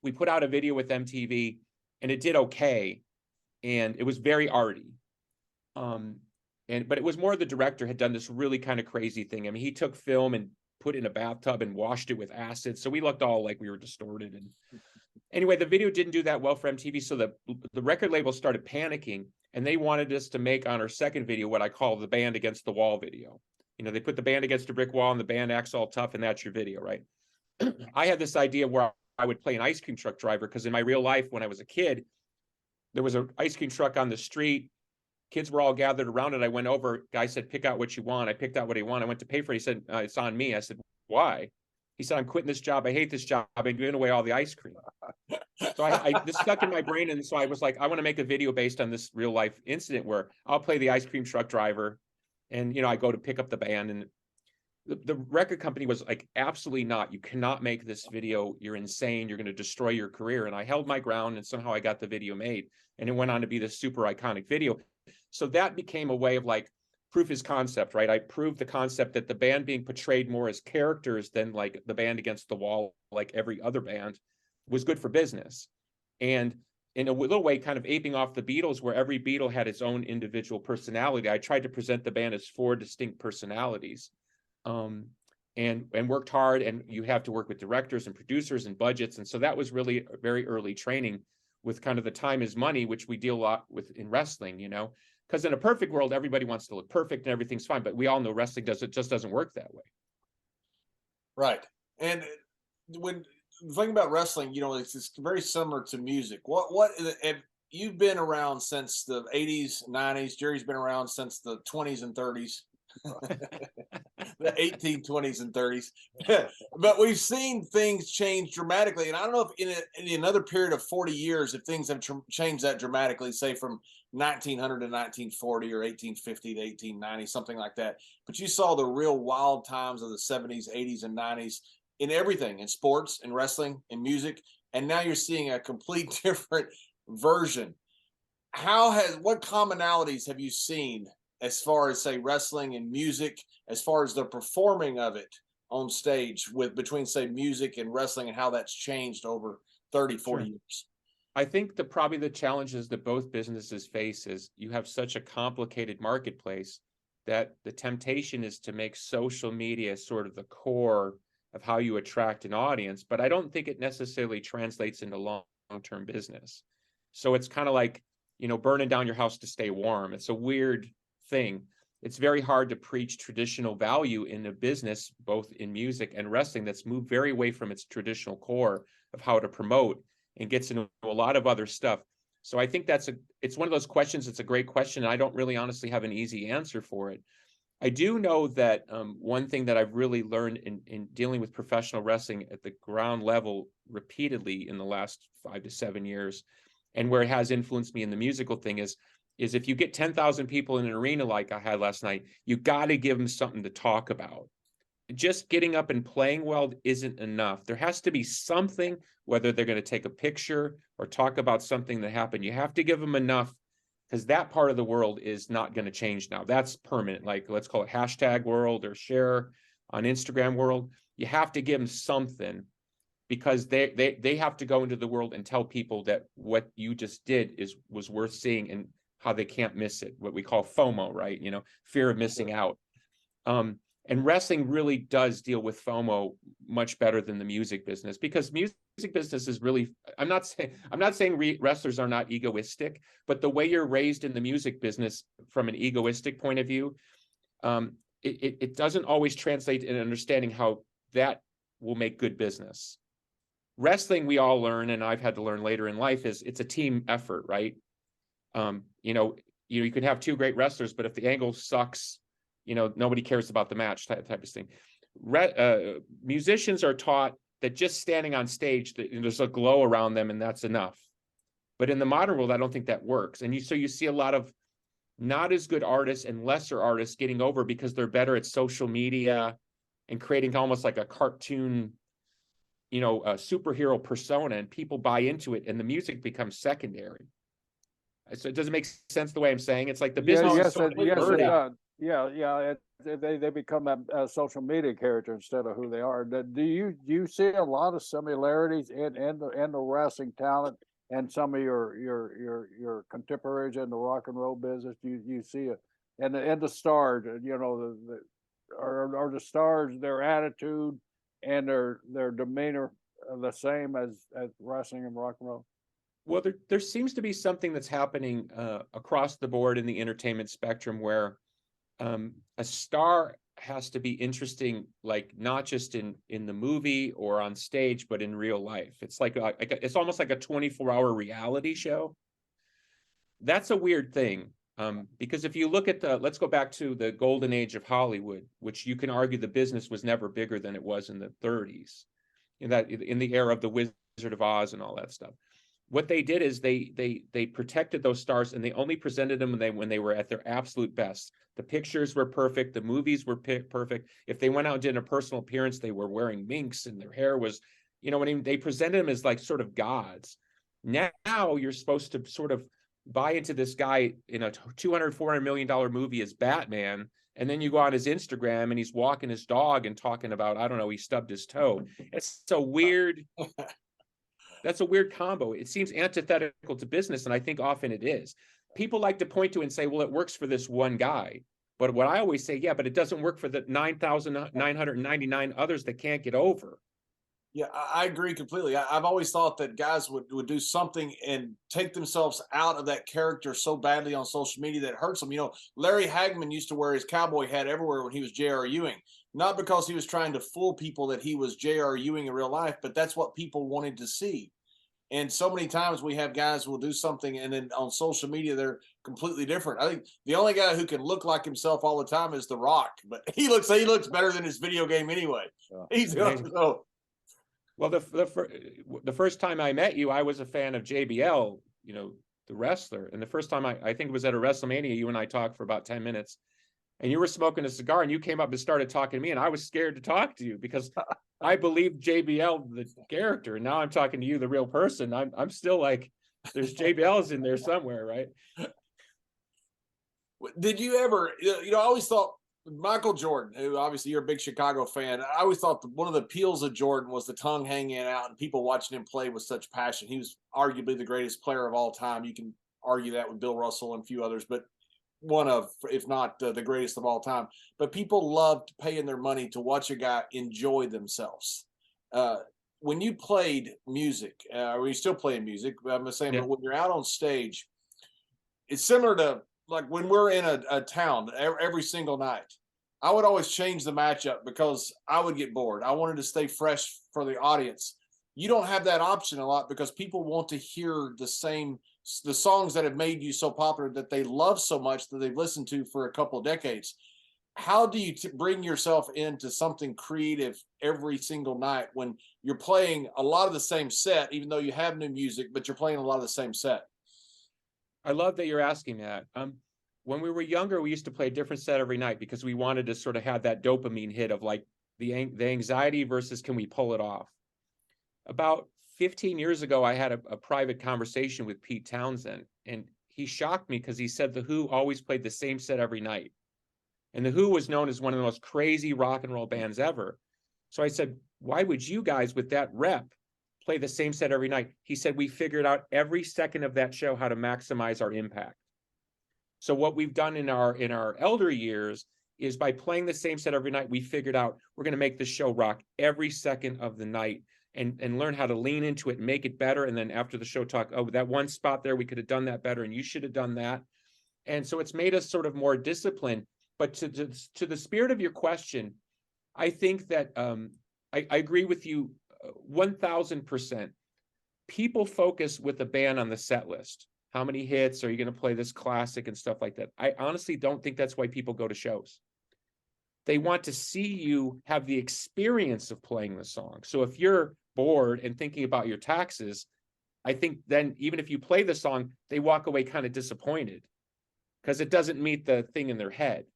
[SPEAKER 2] we put out a video with MTV, and it did okay, and it was very arty. But it was more the director had done this really kind of crazy thing. I mean, he took film and put it in a bathtub and washed it with acid, so we looked all like we were distorted. And anyway, the video didn't do that well for MTV, so the record label started panicking, and they wanted us to make on our second video what I call the band against the wall video. You know, they put the band against a brick wall, and the band acts all tough, and that's your video, right? I had this idea where I would play an ice cream truck driver, because in my real life, when I was a kid, there was an ice cream truck on the street. Kids were all gathered around it. I went over. Guy said, pick out what you want. I picked out what he wanted. I went to pay for it. He said, it's on me. I said, why? He said, I'm quitting this job. I hate this job. I've been giving away all the ice cream. So this stuck in my brain. And so I was like, I want to make a video based on this real life incident where I'll play the ice cream truck driver. And, you know, I go to pick up the band, and the record company was like, absolutely not. You cannot make this video. You're insane. You're going to destroy your career. And I held my ground, and somehow I got the video made, and it went on to be this super iconic video. So that became a way of like, proof is concept, right? I proved the concept that the band being portrayed more as characters than like the band against the wall, like every other band, was good for business. And in a little way, kind of aping off the Beatles, where every Beatle had its own individual personality, I tried to present the band as 4 distinct personalities, and worked hard. And you have to work with directors and producers and budgets. And so that was really a very early training, with kind of the time is money, which we deal a lot with in wrestling, you know, because in a perfect world, everybody wants to look perfect and everything's fine. But we all know wrestling just doesn't work that way.
[SPEAKER 1] Right. And when the thing about wrestling, you know, it's very similar to music. What have you've been around since the 80s, 90s? Jerry's been around since the 20s and 30s. The 1820s and 30s. But we've seen things change dramatically, and I don't know if in another period of 40 years if things have changed that dramatically, say from 1900 to 1940 or 1850 to 1890, something like that. But you saw the real wild times of the 70s, 80s, and 90s in everything, in sports, in wrestling, in music, and now you're seeing a complete different version. What commonalities have you seen as far as, say, wrestling and music, as far as the performing of it on stage with between, say, music and wrestling, and how that's changed over 30, 40 years?
[SPEAKER 2] I think probably the challenges that both businesses face is you have such a complicated marketplace that the temptation is to make social media sort of the core of how you attract an audience, but I don't think it necessarily translates into long-term business. So it's kind of like, you know, burning down your house to stay warm. It's a weird thing. It's very hard to preach traditional value in a business, both in music and wrestling, that's moved very away from its traditional core of how to promote and gets into a lot of other stuff. So I think it's one of those questions. It's a great question. And I don't really honestly have an easy answer for it. I do know that one thing that I've really learned in dealing with professional wrestling at the ground level repeatedly in the last 5 to 7 years, and where it has influenced me in the musical thing is if you get 10,000 people in an arena like I had last night, you got to give them something to talk about. Just getting up and playing well isn't enough. There has to be something, whether they're going to take a picture or talk about something that happened. You have to give them enough, because that part of the world is not going to change now. That's permanent. Like, let's call it hashtag world or share on Instagram world. You have to give them something, because they have to go into the world and tell people that what you just did was worth seeing, and how they can't miss it, what we call FOMO, right? You know, fear of missing out. And wrestling really does deal with FOMO much better than the music business, because music business is really, I'm not saying wrestlers are not egoistic, but the way you're raised in the music business from an egoistic point of view, it doesn't always translate in understanding how that will make good business. Wrestling, we all learn, and I've had to learn later in life, is it's a team effort, right? You could have two great wrestlers, but if the angle sucks, you know, nobody cares about the match, type of thing. Musicians are taught that just standing on stage, there's a glow around them, and that's enough. But in the modern world, I don't think that works. And so you see a lot of not as good artists and lesser artists getting over because they're better at social media and creating almost like a cartoon, you know, a superhero persona, and people buy into it, and the music becomes secondary. So it doesn't make sense the way I'm saying. It's like the business.
[SPEAKER 3] Yes,
[SPEAKER 2] is
[SPEAKER 3] yes, it does. Yeah. They become a social media character instead of who they are. Do you see a lot of similarities in the wrestling talent and some of your contemporaries in the rock and roll business? You see it, and the stars, you know, are the stars, their attitude and their demeanor the same as wrestling and rock and roll?
[SPEAKER 2] Well, there seems to be something that's happening across the board in the entertainment spectrum, where a star has to be interesting, like not just in the movie or on stage, but in real life. It's like it's almost like a 24-hour reality show. That's a weird thing, because if you look at let's go back to the golden age of Hollywood, which you can argue the business was never bigger than it was in the 30s, in the era of the Wizard of Oz and all that stuff. What they did is they protected those stars, and they only presented them when they were at their absolute best. The pictures were perfect. The movies were perfect. If they went out and did a personal appearance, they were wearing minks and their hair was, you know, they presented them as like sort of gods. Now you're supposed to sort of buy into this guy in a $200-400 million movie as Batman, and then you go on his Instagram and he's walking his dog and talking about, I don't know, he stubbed his toe. It's so weird. That's a weird combo. It seems antithetical to business, and I think often it is. People like to point to and say, well, it works for this one guy. But what I always say, yeah, but it doesn't work for the 9,999 others that can't get over.
[SPEAKER 1] Yeah, I agree completely. I've always thought that guys would do something and take themselves out of that character so badly on social media that it hurts them. You know, Larry Hagman used to wear his cowboy hat everywhere when he was J.R. Ewing, not because he was trying to fool people that he was J.R. Ewing in real life, but that's what people wanted to see. And so many times we have guys who will do something and then on social media they're completely different. I think the only guy who can look like himself all the time is The Rock, but he looks better than his video game anyway. He's so
[SPEAKER 2] Well, the first time I met you, I was a fan of JBL, you know, the wrestler. And the first time I think it was at a WrestleMania, you and I talked for about 10 minutes. And you were smoking a cigar and you came up and started talking to me. And I was scared to talk to you because I believed JBL, the character. And now I'm talking to you, the real person. I'm still like, there's JBL's in there somewhere, right?
[SPEAKER 1] did you ever, I always thought Michael Jordan, who obviously you're a big Chicago fan, I always thought one of the appeals of Jordan was the tongue hanging out and people watching him play with such passion. He was arguably the greatest player of all time. You can argue that with Bill Russell and a few others, but one of, if not the greatest of all time. But people loved paying their money to watch a guy enjoy themselves. When you played music, or you still playing music, I'm saying,
[SPEAKER 2] Yeah.
[SPEAKER 1] but when you're out on stage, it's similar to like when we're in a town every single night. I would always change the matchup because I would get bored. I wanted to stay fresh for the audience. You don't have that option a lot because people want to hear the songs that have made you so popular that they love so much that they've listened to for a couple of decades. How do you bring yourself into something creative every single night when you're playing a lot of the same set, even though you have new music, but you're playing a lot of the same set?
[SPEAKER 2] I love that you're asking that. When we were younger, we used to play a different set every night because we wanted to sort of have that dopamine hit of like the anxiety versus can we pull it off. About 15 years ago, I had a private conversation with Pete Townsend, and he shocked me because he said The Who always played the same set every night. And The Who was known as one of the most crazy rock and roll bands ever. So I said, why would you guys with that rep play the same set every night? He said, we figured out every second of that show how to maximize our impact. So what we've done in our elder years is by playing the same set every night, we figured out we're going to make the show rock every second of the night and learn how to lean into it and make it better. And then after the show talk, oh, that one spot there, we could have done that better and you should have done that. And so it's made us sort of more disciplined. But to the spirit of your question, I think that I agree with you 1000%. People focus with a band on the set list. How many hits are you going to play this classic and stuff like that? I honestly don't think that's why people go to shows. They want to see you have the experience of playing the song. So if you're bored and thinking about your taxes, I think then even if you play the song, they walk away kind of disappointed because it doesn't meet the thing in their head.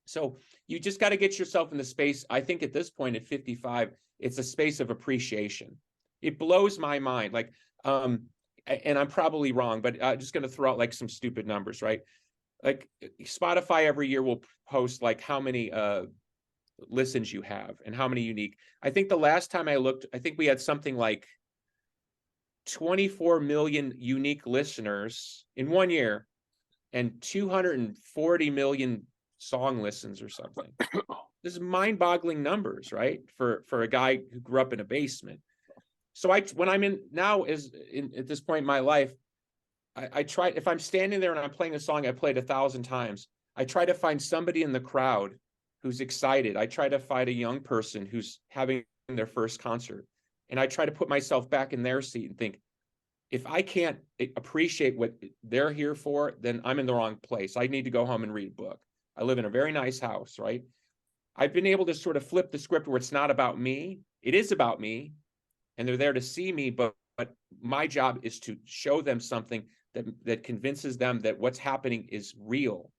[SPEAKER 2] So you just got to get yourself in the space. I think at this point at 55, it's a space of appreciation. It blows my mind. Like, and I'm probably wrong, but I'm just going to throw out like some stupid numbers, right? Like Spotify every year will post like how many listens you have and how many unique. I think the last time I looked, I think we had something like 24 million unique listeners in 1 year and 240 million song listens or something. This is mind-boggling numbers, right? For a guy who grew up in a basement. So when I'm in now at this point in my life, I try, if I'm standing there and I'm playing a song I played 1,000 times, I try to find somebody in the crowd who's excited. I try to find a young person who's having their first concert. And I try to put myself back in their seat and think, if I can't appreciate what they're here for, then I'm in the wrong place. I need to go home and read a book. I live in a very nice house, right? I've been able to sort of flip the script where it's not about me. It is about me. And they're there to see me, but my job is to show them something that convinces them that what's happening is real.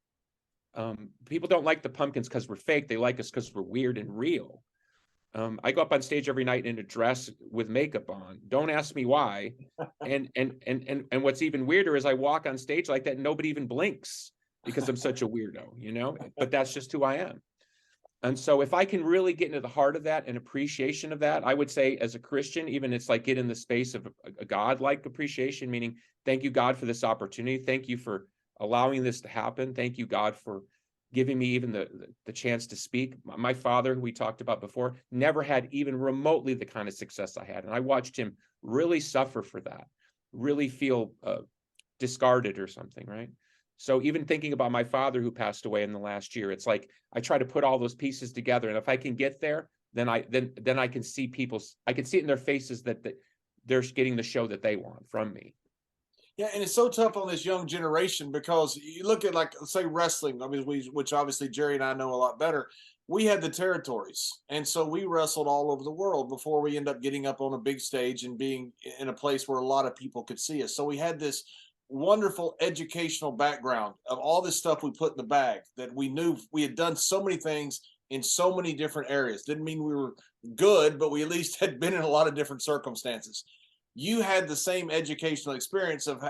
[SPEAKER 2] People don't like the Pumpkins because we're fake. They like us because we're weird and real. I go up on stage every night in a dress with makeup on. Don't ask me why. And what's even weirder is I walk on stage like that and nobody even blinks because I'm such a weirdo, you know? But that's just who I am. And so if I can really get into the heart of that and appreciation of that, I would say as a Christian, even it's like get in the space of a God-like appreciation, meaning thank you, God, for this opportunity. Thank you for allowing this to happen. Thank you, God, for giving me even the chance to speak. My father, who we talked about before, never had even remotely the kind of success I had. And I watched him really suffer for that, really feel discarded or something, right? So even thinking about my father who passed away in the last year, it's like I try to put all those pieces together. And if I can get there, then I can see I can see it in their faces that they're getting the show that they want from me.
[SPEAKER 1] Yeah, and it's so tough on this young generation because you look at, like, say, wrestling. I mean, which obviously Jerry and I know a lot better. We had the territories, and so we wrestled all over the world before we end up getting up on a big stage and being in a place where a lot of people could see us. So we had this wonderful educational background of all this stuff we put in the bag, that we knew we had done so many things in so many different areas. Didn't mean we were good, but we at least had been in a lot of different circumstances. You had the same educational experience of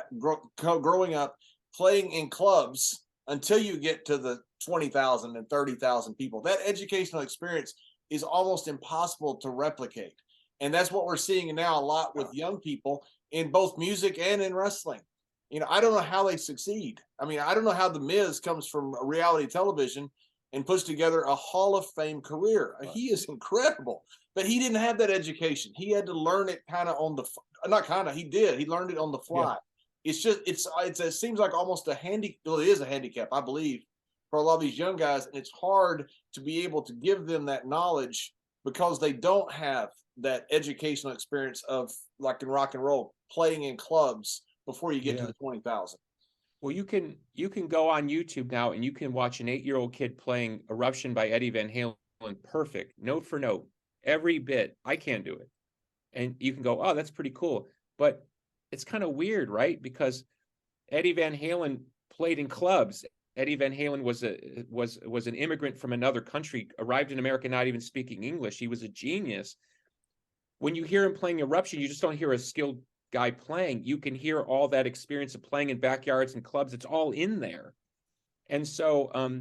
[SPEAKER 1] growing up playing in clubs until you get to the 20,000 and 30,000 people. That educational experience is almost impossible to replicate. And that's what we're seeing now a lot with young people in both music and in wrestling. You know, I don't know how they succeed. I mean, I don't know how The Miz comes from reality television and puts together a Hall of Fame career. He is incredible, but he didn't have that education. He had to learn it kind of on the, not kind of, he did. He learned it on the fly. Yeah. It's just, it seems like almost a well, it is a handicap, I believe, for a lot of these young guys. And it's hard to be able to give them that knowledge because they don't have that educational experience of, like in rock and roll, playing in clubs before you get to the 20,000.
[SPEAKER 2] Well, you can go on YouTube now and you can watch an 8-year-old kid playing Eruption by Eddie Van Halen, perfect, note for note, every bit. I can't do it. And you can go, oh, that's pretty cool. But it's kind of weird, right? Because Eddie Van Halen played in clubs. Eddie Van Halen was an immigrant from another country, arrived in America not even speaking English. He was a genius. When you hear him playing Eruption, you just don't hear a skilled guy playing. You can hear all that experience of playing in backyards and clubs. It's all in there. And so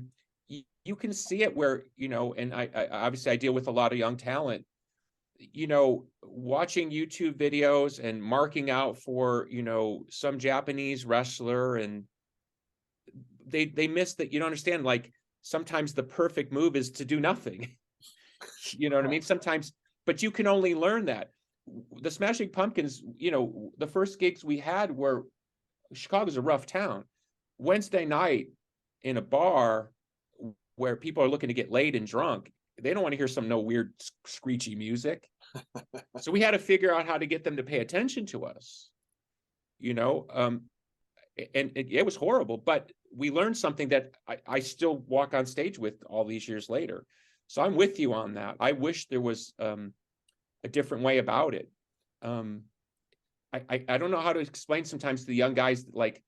[SPEAKER 2] you can see it where, you know, and I obviously I deal with a lot of young talent, you know, watching YouTube videos and marking out for, you know, some Japanese wrestler, and they miss that. You don't understand, like, sometimes the perfect move is to do nothing. You know what I mean? Sometimes, but you can only learn that. The Smashing Pumpkins, you know, the first gigs we had were, Chicago's a rough town. Wednesday night in a bar where people are looking to get laid and drunk, they don't want to hear some weird screechy music. So we had to figure out how to get them to pay attention to us, you know, and it was horrible, but we learned something that I still walk on stage with all these years later. So I'm with you on that. I wish there was a different way about it. I don't know how to explain sometimes to the young guys, like,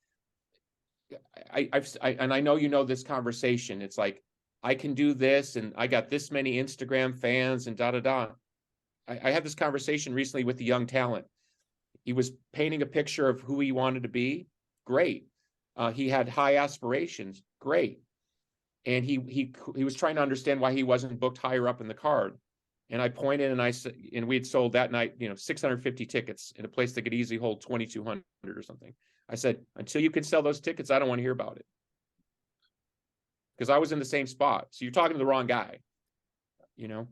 [SPEAKER 2] and I know you know this conversation. It's like, I can do this, and I got this many Instagram fans, and da da da. I had this conversation recently with the young talent. He was painting a picture of who he wanted to be. Great. He had high aspirations. Great. And he was trying to understand why he wasn't booked higher up in the card. And I pointed, and I said, and we had sold that night, you know, 650 tickets in a place that could easily hold 2,200 or something. I said, until you can sell those tickets, I don't want to hear about it. Because I was in the same spot. So you're talking to the wrong guy. You know,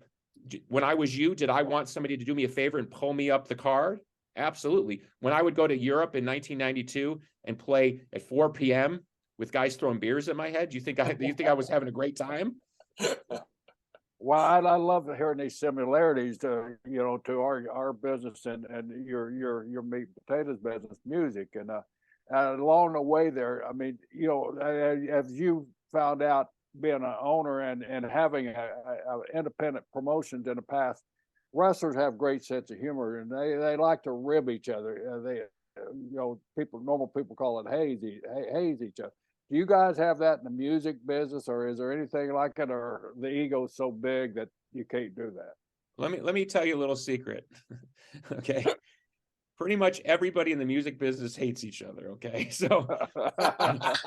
[SPEAKER 2] when I was you, did I want somebody to do me a favor and pull me up the card? Absolutely. When I would go to Europe in 1992 and play at 4 p.m. with guys throwing beers at my head, do you think I was having a great time?
[SPEAKER 3] Well, I love hearing these similarities to, you know, to our business and your meat and potatoes business, music, and along the way there, I mean, you know, as you found out being an owner and having a independent promotions in the past, wrestlers have great sense of humor, and they like to rib each other. They, you know, normal people call it haze each other. Do you guys have that in the music business, or is there anything like it, or the ego's so big that you can't do that?
[SPEAKER 2] Let me tell you a little secret. Okay. Pretty much everybody in the music business hates each other. Okay. So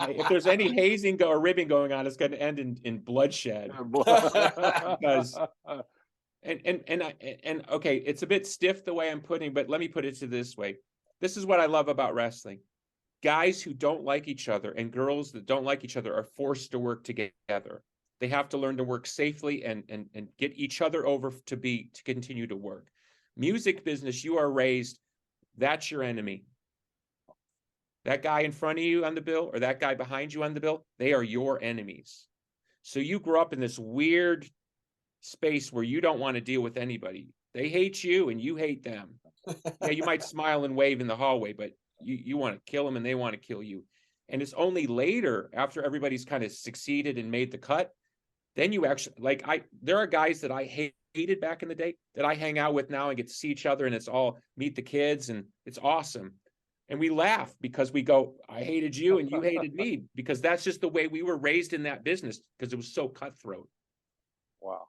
[SPEAKER 2] if there's any hazing or ribbing going on, it's going to end in bloodshed. Because and okay, it's a bit stiff the way I'm putting, but let me put it to this way. This is what I love about wrestling. guys who don't like each other and girls that don't like each other are forced to work together. They have to learn to work safely and get each other over to continue to work. Music business, you are raised, that's your enemy. That guy in front of you on the bill or that guy behind you on the bill, they are your enemies. So you grow up in this weird space where you don't want to deal with anybody. They hate you and you hate them. Yeah, you might smile and wave in the hallway, but you want to kill them and they want to kill you. And it's only later, after everybody's kind of succeeded and made the cut, then you actually, like, there are guys that I hated back in the day that I hang out with now and get to see each other, and it's all meet the kids and it's awesome. And we laugh because we go, I hated you and you hated me, because that's just the way we were raised in that business, because it was so cutthroat.
[SPEAKER 3] Wow.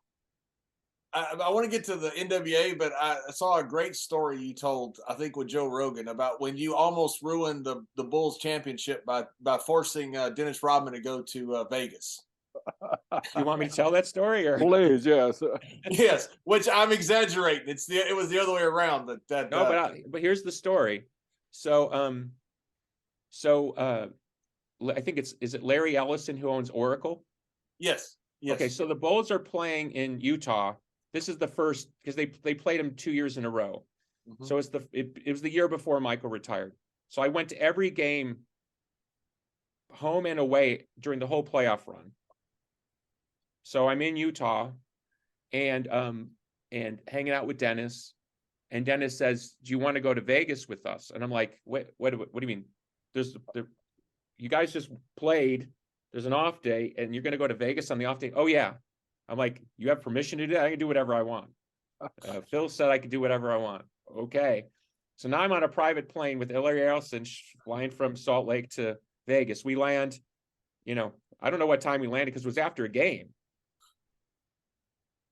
[SPEAKER 1] I want to get to the NWA, but I saw a great story you told, I think with Joe Rogan, about when you almost ruined the Bulls championship by forcing Dennis Rodman to go to Vegas.
[SPEAKER 2] You want me to tell that story, or?
[SPEAKER 3] Please, yes.
[SPEAKER 1] Yes, which I'm exaggerating. It was the other way around. But
[SPEAKER 2] but here's the story. So I think is it Larry Ellison who owns Oracle?
[SPEAKER 1] Yes. Yes.
[SPEAKER 2] Okay, so the Bulls are playing in Utah. This is the first, because they played them 2 years in a row.
[SPEAKER 1] Mm-hmm.
[SPEAKER 2] So it was the year before Michael retired. So I went to every game, home and away, during the whole playoff run. So I'm in Utah and hanging out with Dennis. And Dennis says, "Do you want to go to Vegas with us?" And I'm like, "What do you mean? You guys just played. There's an off day, and you're going to go to Vegas on the off day?" "Oh yeah." I'm like, "You have permission to do that?" "I can do whatever I want." Phil said I could do whatever I want. Okay. So now I'm on a private plane with Larry Ellison flying from Salt Lake to Vegas. We land, I don't know what time we landed because it was after a game.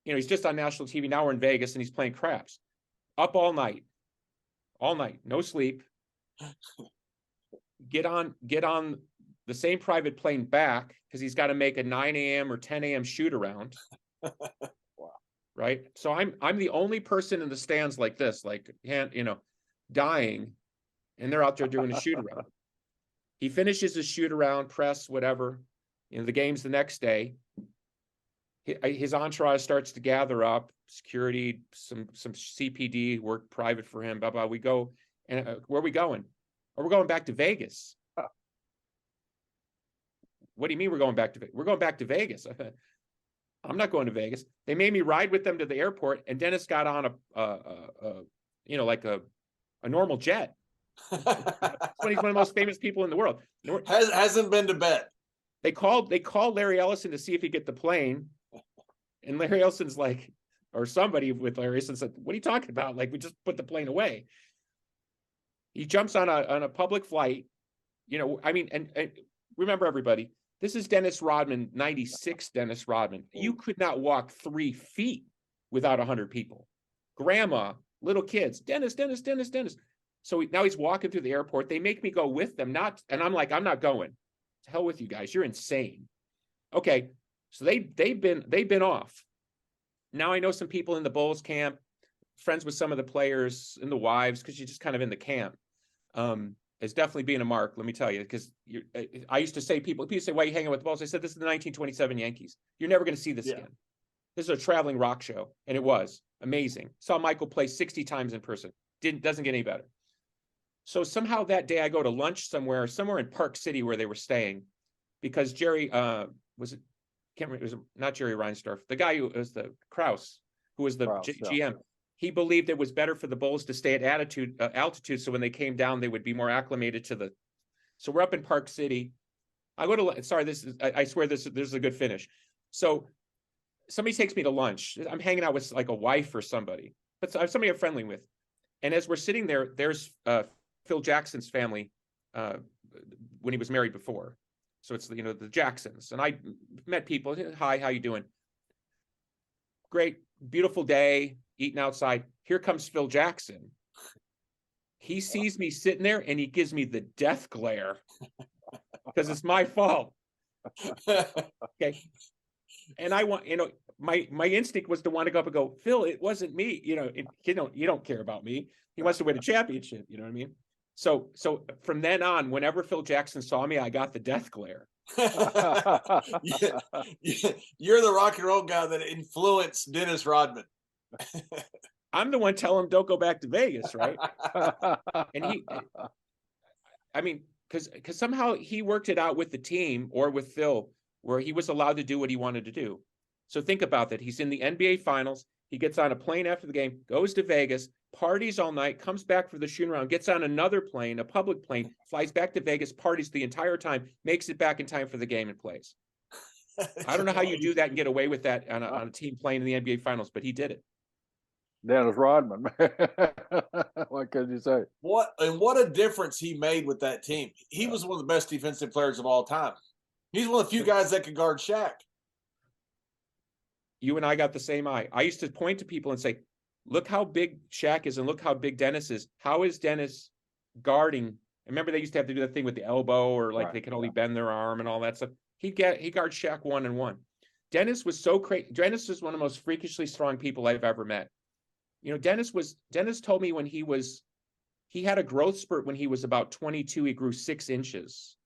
[SPEAKER 2] He's just on national TV. Now we're in Vegas and he's playing craps. Up all night, no sleep. Get on the same private plane back because he's got to make a 9 a.m. or 10 a.m. shoot around. Wow. Right. So I'm the only person in the stands like this, dying, and they're out there doing a shoot around. He finishes his shoot around, press, whatever. The game's the next day. His entourage starts to gather up, security, some CPD, work private for him, blah, blah. We go, and where are we going? Oh, we're going back to Vegas. What do you mean we're going back to Vegas? We're going back to Vegas. I'm not going to Vegas. They made me ride with them to the airport, and Dennis got on a normal jet. He's one of the most famous people in the world.
[SPEAKER 1] Hasn't been to bed.
[SPEAKER 2] They called Larry Ellison to see if he'd get the plane. And Larry Ellison's like, or somebody with Larry Ellison said, "What are you talking about? Like, we just put the plane away." He jumps on a public flight, and remember, everybody, this is Dennis Rodman, 96 Dennis Rodman. You could not walk 3 feet without 100 people. Grandma, little kids, Dennis. So now he's walking through the airport. They make me go with them, and I'm like, "I'm not going. To hell with you guys. You're insane." Okay. So they've been off. Now I know some people in the Bulls camp, friends with some of the players and the wives, because you're just kind of in the camp. It's definitely being a mark, let me tell you, because I used to say, people say, "Why are you hanging with the Bulls?" I said, "This is the 1927 Yankees. You're never going to see this again. This is a traveling rock show." And it was amazing. Saw Michael play 60 times in person. Doesn't get any better. So somehow that day I go to lunch somewhere in Park City where they were staying, because Jerry, it was not Jerry Reinsdorf, the guy who was the Krause, who was the GM. He believed it was better for the Bulls to stay at altitude, so when they came down, they would be more acclimated to the. So we're up in Park City. I swear this is a good finish. So somebody takes me to lunch. I'm hanging out with like a wife or somebody, but somebody I'm friendly with. And as we're sitting there, there's Phil Jackson's family when he was married before. So it's the Jacksons, and I met people. "Hi, how you doing?" Great, beautiful day, eating outside. Here comes Phil Jackson. He sees me sitting there, and he gives me the death glare because it's my fault. Okay, and I want my instinct was to want to go up and go, "Phil, it wasn't me. You don't care about me." He wants to win a championship. You know what I mean? So from then on, whenever Phil Jackson saw me, I got the death glare.
[SPEAKER 1] You're the rock and roll guy that influenced Dennis Rodman.
[SPEAKER 2] I'm the one telling him don't go back to Vegas, right? And I mean, because somehow he worked it out with the team or with Phil, where he was allowed to do what he wanted to do. So think about that. He's in the NBA Finals. He gets on a plane after the game, goes to Vegas, parties all night, comes back for the shooting round, gets on another plane, a public plane, flies back to Vegas, parties the entire time, makes it back in time for the game and plays. I don't know how you do that and get away with that on a team playing in the NBA Finals, but he did it.
[SPEAKER 3] Dennis Rodman. What could you say?
[SPEAKER 1] What a difference he made with that team. He was one of the best defensive players of all time. He's one of the few guys that could guard Shaq.
[SPEAKER 2] You and I got the same eye. I used to point to people and say, look how big Shaq is and look how big Dennis is. How is Dennis guarding? Remember, they used to have to do that thing with the elbow, or like they could only bend their arm and all that stuff. He guards Shaq 1-on-1. Dennis was so crazy. Dennis was one of the most freakishly strong people I've ever met. You know, Dennis told me when he had a growth spurt when he was about 22, he grew 6 inches.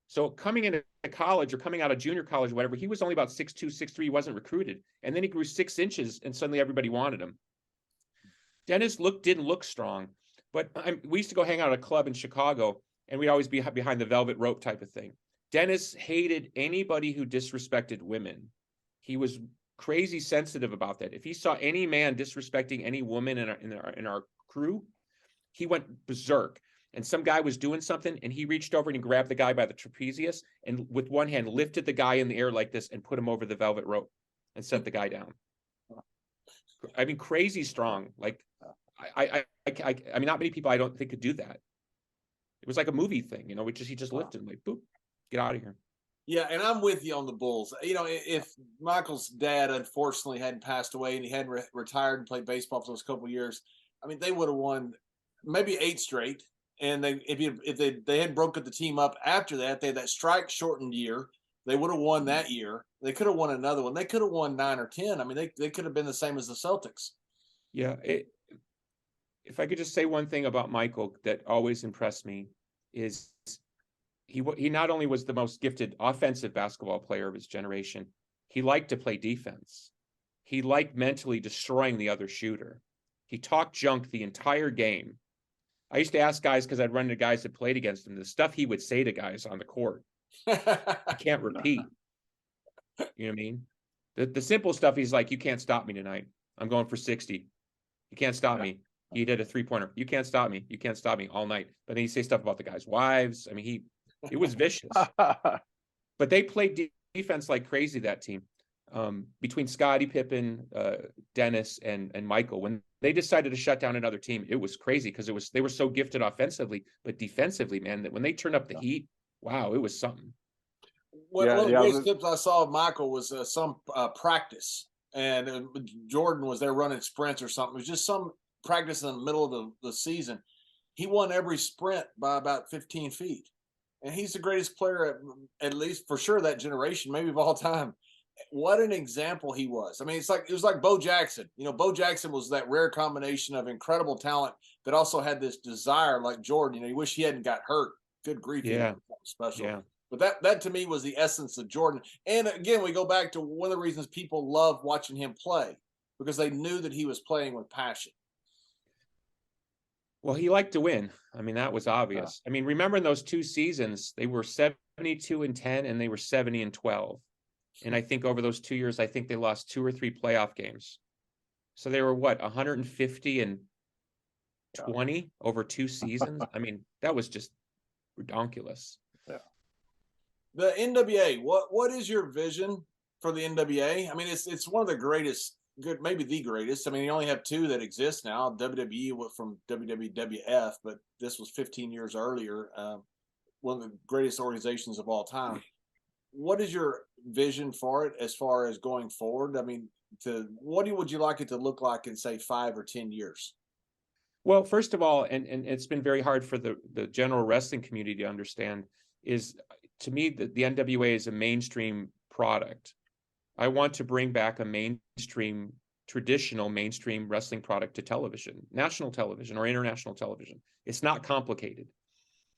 [SPEAKER 2] So coming into college or coming out of junior college or whatever, he was only about 6'2", 6'3", he wasn't recruited. And then he grew 6 inches and suddenly everybody wanted him. Dennis didn't look strong, but we used to go hang out at a club in Chicago and we'd always be behind the velvet rope type of thing. Dennis hated anybody who disrespected women. He was crazy sensitive about that. If he saw any man disrespecting any woman in our crew, he went berserk. And some guy was doing something and he reached over and he grabbed the guy by the trapezius and with one hand lifted the guy in the air like this and put him over the velvet rope and set the guy down. I mean, crazy strong. Like I mean, not many people I don't think could do that. It was like a movie thing, you know, he just lifted him like, boop, get out of here.
[SPEAKER 1] Yeah, and I'm with you on the Bulls. You know, if Michael's dad unfortunately hadn't passed away and he hadn't retired and played baseball for those couple of years, I mean, they would have won maybe 8 straight. And if they hadn't broken the team up after that, they had that strike shortened year. They would have won that year. They could have won another one. They could have won 9 or 10. I mean, they could have been the same as the Celtics.
[SPEAKER 2] Yeah. If I could just say one thing about Michael that always impressed me is he not only was the most gifted offensive basketball player of his generation, he liked to play defense. He liked mentally destroying the other shooter. He talked junk the entire game. I used to ask guys, because I'd run into guys that played against him, the stuff he would say to guys on the court. I can't repeat. You know what I mean? The simple stuff, he's like, you can't stop me tonight. I'm going for 60. You can't stop me. He did a 3-pointer. You can't stop me. You can't stop me all night. But then he'd say stuff about the guys' wives. I mean, it was vicious. But they played defense like crazy, that team. Between Scottie Pippen, Dennis, and Michael, when they decided to shut down another team, it was crazy because they were so gifted offensively, but defensively, man, that when they turned up the heat, wow, it was something.
[SPEAKER 1] One of the greatest clips I saw of Michael was some practice, and Jordan was there running sprints or something. It was just some practice in the middle of the season. He won every sprint by about 15 feet, and he's the greatest player at least for sure that generation, maybe of all time. What an example he was. I mean, it was like Bo Jackson. You know, Bo Jackson was that rare combination of incredible talent that also had this desire like Jordan. You know, you wish he hadn't got hurt. Good grief.
[SPEAKER 2] Yeah.
[SPEAKER 1] Special.
[SPEAKER 2] Yeah.
[SPEAKER 1] But that to me was the essence of Jordan. And again, we go back to one of the reasons people love watching him play, because they knew that he was playing with passion.
[SPEAKER 2] Well, he liked to win. I mean, that was obvious. I mean, remember in those 2 seasons, they were 72-10 and they were 70-12. And I think over those 2 years, I think they lost 2 or 3 playoff games. So they were 150-20 over 2 seasons. I mean, that was just redonkulous.
[SPEAKER 1] Yeah. The NWA, what is your vision for the NWA? I mean, it's one of the greatest, maybe the greatest. I mean, you only have 2 that exist now. WWE went from WWF, but this was 15 years earlier. One of the greatest organizations of all time. What is your vision for it as far as going forward? I mean, what would you like it to look like in, say, 5 or 10 years?
[SPEAKER 2] Well, first of all, and it's been very hard for the general wrestling community to understand, is to me the NWA is a mainstream product. I want to bring back a mainstream traditional mainstream wrestling product to television, national television or international television. It's not complicated.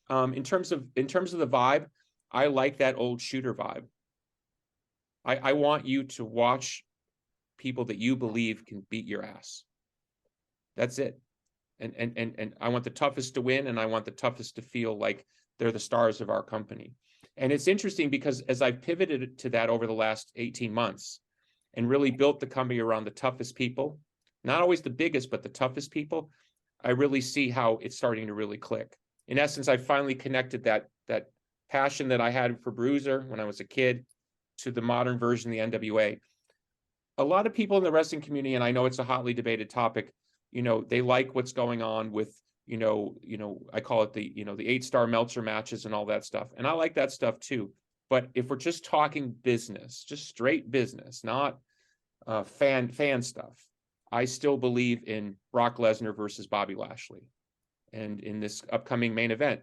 [SPEAKER 2] In terms of the vibe, I like that old shooter vibe. I want you to watch people that you believe can beat your ass. That's it. And I want the toughest to win, and I want the toughest to feel like they're the stars of our company. And it's interesting because as I've pivoted to that over the last 18 months and really built the company around the toughest people, not always the biggest, but the toughest people, I really see how it's starting to really click. In essence, I finally connected that passion that I had for Bruiser when I was a kid to the modern version of the NWA. A lot of people in the wrestling community, and I know it's a hotly debated topic, they like what's going on with, I call it the 8-star Meltzer matches and all that stuff. And I like that stuff too. But if we're just talking business, just straight business, not fan stuff, I still believe in Brock Lesnar versus Bobby Lashley. And in this upcoming main event,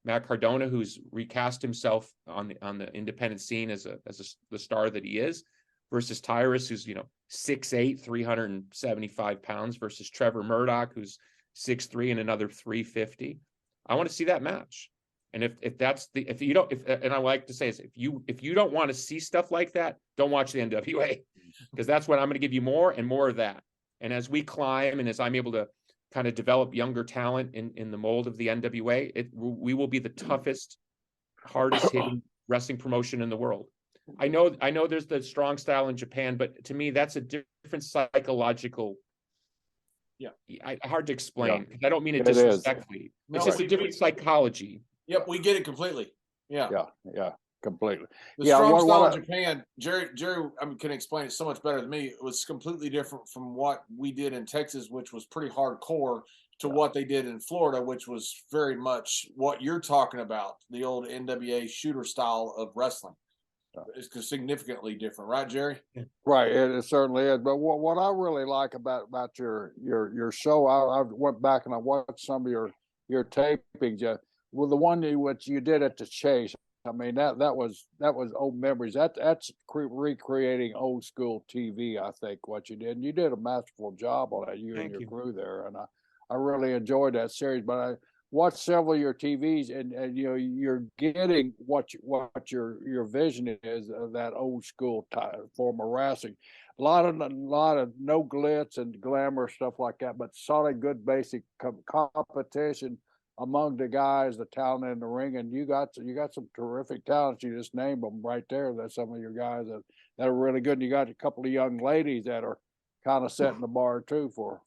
[SPEAKER 2] Matt Cardona, who's recast himself on the independent scene as the star that he is, versus Tyrus, who's 6'8", 375 pounds, versus Trevor Murdoch, who's 6'3" and another 350. I want to see that match. And and I like to say is if you don't want to see stuff like that, don't watch the NWA, because that's when I'm going to give you more and more of that. And as we climb, and as I'm able to kind of develop younger talent in the mold of the NWA, we will be the toughest, hardest hitting wrestling promotion in the world. I know there's the strong style in Japan, but to me, that's a different psychological.
[SPEAKER 1] Yeah.
[SPEAKER 2] Hard to explain.
[SPEAKER 3] Yeah.
[SPEAKER 2] I don't mean it
[SPEAKER 3] It is.
[SPEAKER 2] disrespectfully.
[SPEAKER 1] No,
[SPEAKER 2] it's just a different psychology.
[SPEAKER 1] Yep, we get it completely. Yeah.
[SPEAKER 3] Yeah, completely.
[SPEAKER 1] The
[SPEAKER 3] Yeah,
[SPEAKER 1] strong style
[SPEAKER 3] what
[SPEAKER 1] in Japan, Jerry, can explain it so much better than me. It was completely different from what we did in Texas, which was pretty hardcore, to what they did in Florida, which was very much what you're talking about, the old NWA shooter style of wrestling. It's significantly different, right, Jerry?
[SPEAKER 3] Right, it certainly is. But what I really like about your show, I went back and I watched some of your tapings. Well, the one which you did at the Chase, I mean that was old memories. That's recreating old school TV. I think what you did, and you did a masterful job on that. You and your crew there, and I really enjoyed that series. But I watched several of your TVs, and you're getting what your vision is of that old school form of wrestling. A lot of no glitz and glamour stuff like that, but solid, good basic competition among the guys, the talent in the ring. And you got some terrific talents. You just named them right there. That's some of your guys that are really good. And you got a couple of young ladies that are kind of setting the bar too for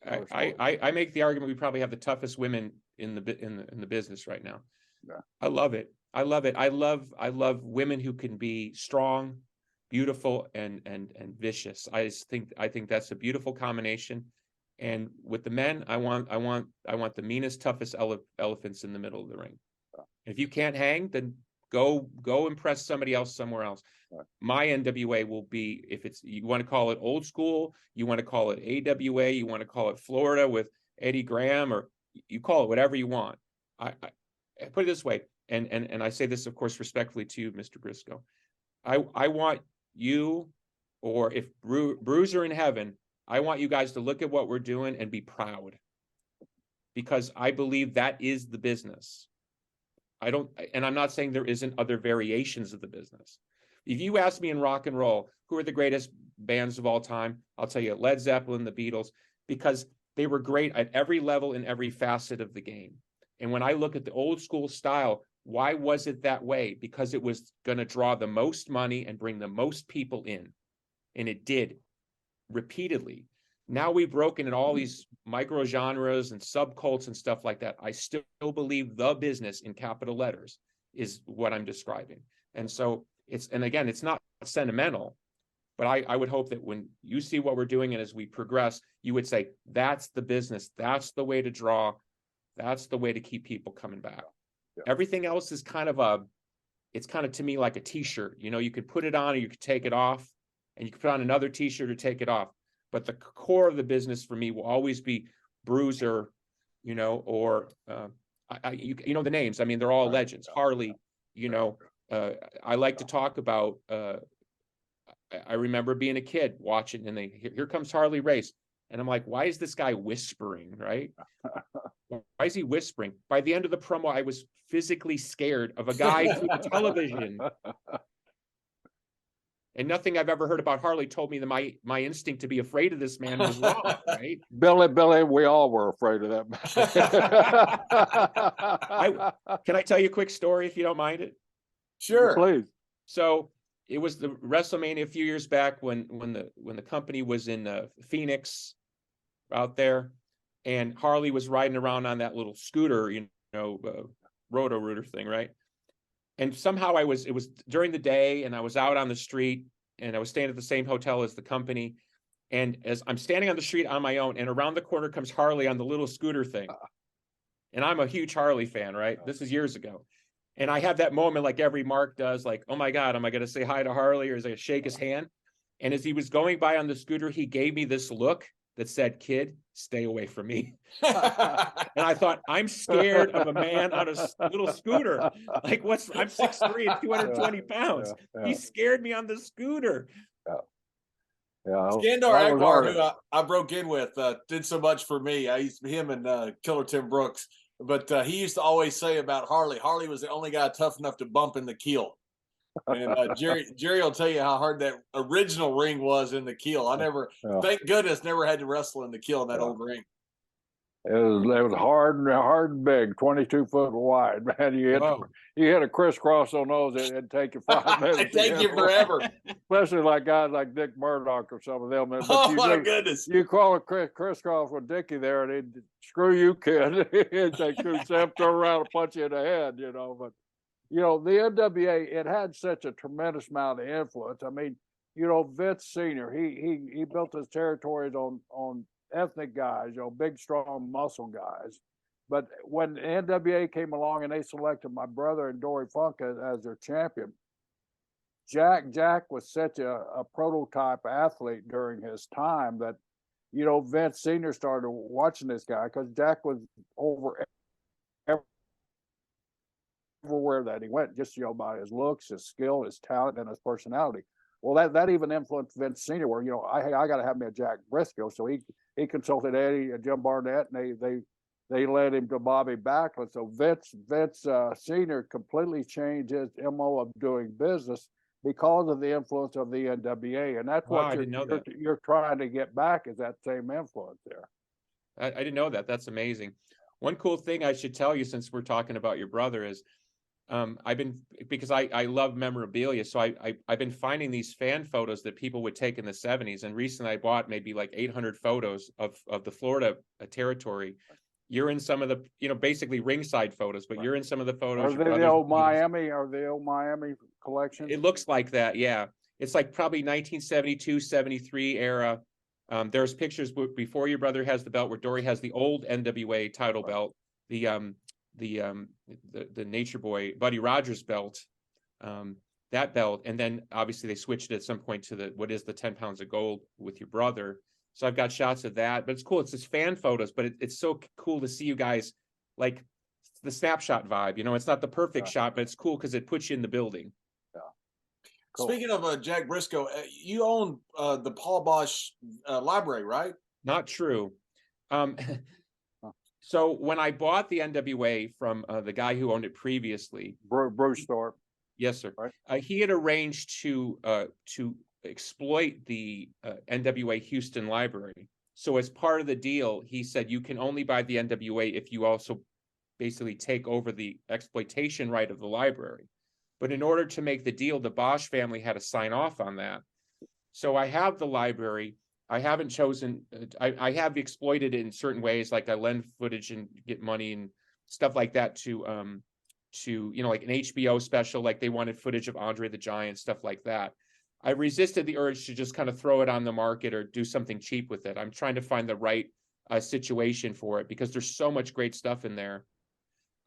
[SPEAKER 2] I make the argument we probably have the toughest women in the business right now.
[SPEAKER 3] Yeah.
[SPEAKER 2] I love it. I love women who can be strong, beautiful, and vicious. I think that's a beautiful combination. And with the men, I want the meanest, toughest elephants in the middle of the ring. If you can't hang, then go impress somebody else somewhere else.
[SPEAKER 3] Right.
[SPEAKER 2] My NWA will be, if it's, you want to call it old school, you want to call it AWA, you want to call it Florida with Eddie Graham, or you call it whatever you want. I put it this way, and I say this, of course, respectfully to you, Mr. Brisco. I want you, or if Bruiser in heaven, I want you guys to look at what we're doing and be proud, because I believe that is the business. And I'm not saying there isn't other variations of the business. If you ask me in rock and roll, who are the greatest bands of all time? I'll tell you Led Zeppelin, the Beatles, because they were great at every level and every facet of the game. And when I look at the old school style, why was it that way? Because it was going to draw the most money and bring the most people in. And it did repeatedly. Now we've broken in all these micro genres and subcults and stuff like that. I still believe the business in capital letters is what I'm describing. And so again, it's not sentimental, but I would hope that when you see what we're doing and as we progress, you would say, that's the business. That's the way to draw. That's the way to keep people coming back. Yeah. Everything else is it's kind of to me like a t-shirt. You could put it on or you could take it off, and you could put on another t-shirt or take it off. But the core of the business for me will always be Bruiser, or the names. I mean, they're all legends. Harley, I like to talk about I remember being a kid watching, and here comes Harley Race. And I'm like, why is this guy whispering, right? Why is he whispering? By the end of the promo, I was physically scared of a guy through the television. And nothing I've ever heard about Harley told me that my instinct to be afraid of this man was wrong, right?
[SPEAKER 3] Billy, we all were afraid of that man.
[SPEAKER 2] Can I tell you a quick story if you don't mind it?
[SPEAKER 1] Sure.
[SPEAKER 3] Please.
[SPEAKER 2] So it was the WrestleMania a few years back when the company was in Phoenix out there, and Harley was riding around on that little scooter, Roto-Rooter thing, right? And somehow it was during the day, and I was out on the street, and I was staying at the same hotel as the company. And as I'm standing on the street on my own, and around the corner comes Harley on the little scooter thing. And I'm a huge Harley fan, right? This is years ago. And I have that moment like every Mark does, like, oh my God, am I going to say hi to Harley, or is I going to shake his hand? And as he was going by on the scooter, he gave me this look that said, "Kid, stay away from me." And I thought, I'm scared of a man on a little scooter. Like, I'm 6'3" and 220 pounds. He scared me on the scooter.
[SPEAKER 1] Skandar Akbar, who I broke in with, did so much for me. Him and Killer Tim Brooks. But he used to always say about Harley was the only guy tough enough to bump in the keel. And Jerry will tell you how hard that original ring was in the keel. Thank goodness, never had to wrestle in the keel in that old ring.
[SPEAKER 3] It was hard and big, 22 foot wide, man. You hit a crisscross on those, it'd take you 5 minutes.
[SPEAKER 1] It'd take you forever.
[SPEAKER 3] Especially like guys like Dick Murdoch or some of them. But
[SPEAKER 1] my goodness.
[SPEAKER 3] You call a crisscross with Dickie there, and he'd screw you, kid. He'd take 2 steps, turn around and punch you in the head, But, the NWA, it had such a tremendous amount of influence. I mean, Vince Sr., he built his territories on ethnic guys, big, strong, muscle guys. But when the NWA came along and they selected my brother and Dory Funk as their champion, Jack was such a prototype athlete during his time that, Vince Sr. started watching this guy because Jack was over everywhere that he went, just, by his looks, his skill, his talent, and his personality. Well, that even influenced Vince Sr., where, I got to have me a Jack Briscoe. So he consulted Eddie and Jim Barnett, and they led him to Bobby Backlund. So Vince Sr. completely changed his MO of doing business because of the influence of the NWA. And that's what you're trying to get back, is that same influence there.
[SPEAKER 2] I didn't know that. That's amazing. One cool thing I should tell you, since we're talking about your brother, is because I love memorabilia, so I've been finding these fan photos that people would take in the 70s, and recently I bought maybe like 800 photos of the Florida territory. You're in some of the, basically ringside photos, but you're in some of the photos.
[SPEAKER 3] Are they the old Miami collection?
[SPEAKER 2] It looks like that, yeah. It's like probably 1972, 73 era. There's pictures before your brother has the belt, where Dory has the old NWA title belt, the Nature Boy Buddy Rogers belt, that belt, and then obviously they switched it at some point to what is the 10 pounds of gold with your brother. So I've got shots of that, but it's cool. It's just fan photos, but it's so cool to see you guys, like the snapshot vibe. It's not the perfect shot, but it's cool because it puts you in the building.
[SPEAKER 3] Yeah. Cool.
[SPEAKER 1] Speaking of Jack Briscoe, you own the Paul Bosch library, right?
[SPEAKER 2] Not true. So when I bought the NWA from the guy who owned it previously,
[SPEAKER 3] Bruce Thorpe.
[SPEAKER 2] Yes, sir.
[SPEAKER 3] Right.
[SPEAKER 2] He had arranged to exploit the NWA Houston library. So as part of the deal, he said you can only buy the NWA if you also basically take over the exploitation right of the library. But in order to make the deal, the Bosch family had to sign off on that. So I have the library. I haven't chosen, I have exploited it in certain ways, like I lend footage and get money and stuff like that to like an HBO special, like they wanted footage of Andre the Giant, stuff like that. I resisted the urge to just kind of throw it on the market or do something cheap with it. I'm trying to find the right situation for it, because there's so much great stuff in there.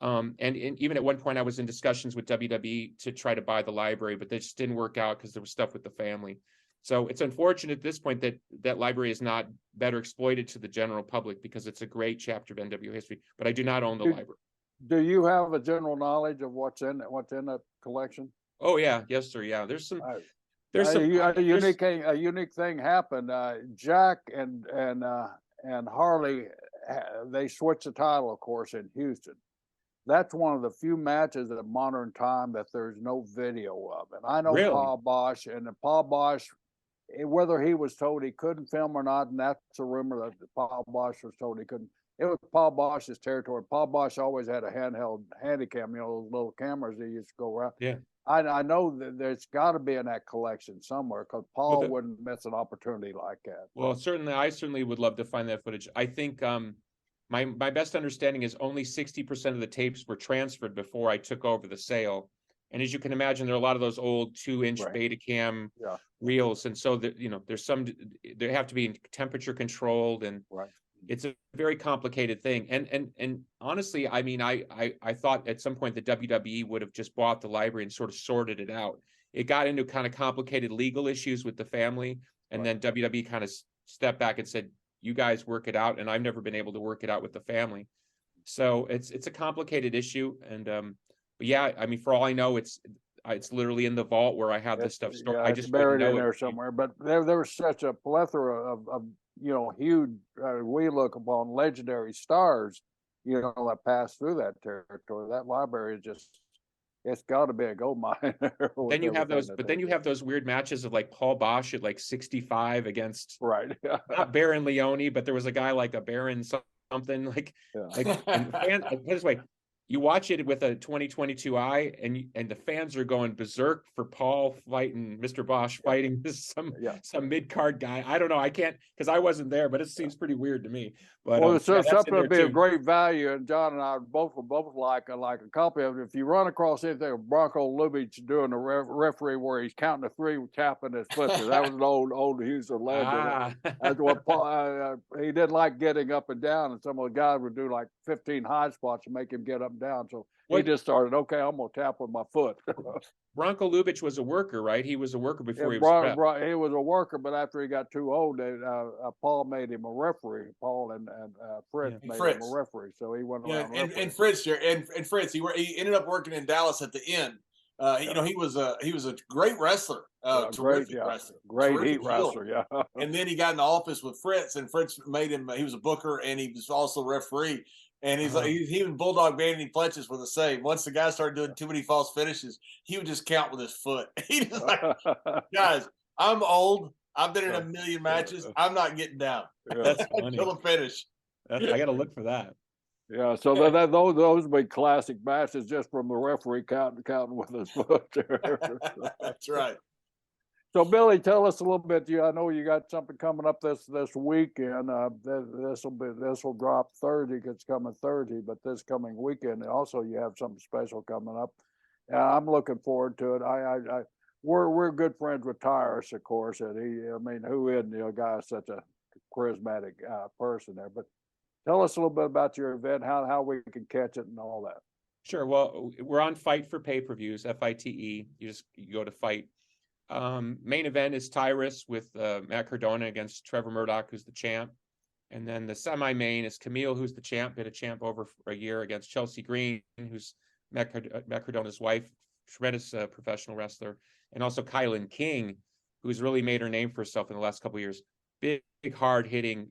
[SPEAKER 2] And even at one point I was in discussions with WWE to try to buy the library, but that just didn't work out because there was stuff with the family. So it's unfortunate at this point that that library is not better exploited to the general public, because it's a great chapter of NWA history, but I do not own the library.
[SPEAKER 3] Do you have a general knowledge of what's in that collection?
[SPEAKER 2] Oh yeah. Yes, sir. Yeah. There's some
[SPEAKER 3] a
[SPEAKER 2] there's-
[SPEAKER 3] unique thing happened. Jack and Harley, they switched the title, of course, in Houston. That's one of the few matches at modern time that there's no video of. And I know
[SPEAKER 2] Really?
[SPEAKER 3] Paul Bosch, and Paul Bosch, whether he was told he couldn't film or not, and that's a rumor that Paul Bosch was told he couldn't. It was Paul Bosch's territory. Paul Bosch always had a handheld handycam, those little cameras that used to go around.
[SPEAKER 2] Yeah.
[SPEAKER 3] I know that there's got to be in that collection somewhere, because Paul
[SPEAKER 2] Well,
[SPEAKER 3] wouldn't miss an opportunity like that.
[SPEAKER 2] Well, I certainly would love to find that footage. I think my best understanding is only 60% of the tapes were transferred before I took over the sale. And as you can imagine, there are a lot of those old 2-inch
[SPEAKER 3] Right.
[SPEAKER 2] Betacam
[SPEAKER 3] Yeah.
[SPEAKER 2] reels, and so that there's some, they have to be temperature controlled, and
[SPEAKER 3] Right.
[SPEAKER 2] it's a very complicated thing. And honestly, I mean, I thought at some point the WWE would have just bought the library and sort of sorted it out. It got into kind of complicated legal issues with the family, and then WWE kind of stepped back and said, "You guys work it out." And I've never been able to work it out with the family, so it's a complicated issue. And but yeah, I mean, for all I know, it's literally in the vault where I have this stuff stored.
[SPEAKER 3] Yeah,
[SPEAKER 2] I
[SPEAKER 3] it's
[SPEAKER 2] just
[SPEAKER 3] buried
[SPEAKER 2] wouldn't
[SPEAKER 3] in
[SPEAKER 2] know
[SPEAKER 3] there
[SPEAKER 2] it.
[SPEAKER 3] somewhere. But there was such a plethora of huge, we look upon legendary stars, that passed through that territory. That library is just, it's got to be a gold mine.
[SPEAKER 2] Then you have those, but then you have those weird matches of like Paul Bosch at like 65 against
[SPEAKER 3] right.
[SPEAKER 2] not Baron Leone, but there was a guy like a Baron something like, and fans, put it this way, you watch it with a 2022 eye, and the fans are going berserk for Paul fighting Mr. Bosch fighting some mid-card guy. I don't know. I can't, because I wasn't there, but it seems pretty weird to me. But
[SPEAKER 3] well, it's something to be
[SPEAKER 2] too.
[SPEAKER 3] of great value, and John and I both like a copy of it. If you run across anything of Bronco Lubitsch doing the referee where he's counting to 3, tapping his flipper, that was an old Houston legend. That's what Paul, he didn't like getting up and down, and some of the guys would do like 15 high spots to make him get up and down. So he just started, okay, I'm gonna tap with my foot.
[SPEAKER 2] Bronco Lubitsch was a worker, right? He was a worker before he
[SPEAKER 3] was he was a worker, but after he got too old, Paul made him a referee. Paul and Fritz made him a referee, so he went around.
[SPEAKER 1] And Fritz, and Fritz, he ended up working in Dallas at the end. He was a great wrestler, terrific wrestler,
[SPEAKER 3] great heat wrestler, yeah.
[SPEAKER 1] And then he got in the office with Fritz, and Fritz made him. He was a booker, and he was also a referee. And he's like, he was bulldog banding clutches with the same. Once the guy started doing too many false finishes, he would just count with his foot. He just like, guys, I'm old. I've been in a million matches. I'm not getting down.
[SPEAKER 2] That's funny.
[SPEAKER 1] Until the finish.
[SPEAKER 2] I got to look for that.
[SPEAKER 3] Yeah, so those would be classic matches just from the referee counting with his foot.
[SPEAKER 1] That's right.
[SPEAKER 3] So Billy, tell us a little bit. I know you got something coming up this weekend. This will drop Thursday. It's coming Thursday, but this coming weekend also you have something special coming up. I'm looking forward to it. We're good friends with Tyrus, of course, and who isn't? A guy such a charismatic person there. But tell us a little bit about your event, how we can catch it, and all that.
[SPEAKER 2] Sure. Well, we're on Fight for Pay-Per-Views, FITE. You go to Fight. Main event is Tyrus with Matt Cardona against Trevor Murdoch, who's the champ. And then the semi-main is Camille, who's the champ, been a champ over for a year, against Chelsea Green, who's Matt Cardona's wife, tremendous professional wrestler. And also Kylan King, who's really made her name for herself in the last couple of years. Big, hard hitting,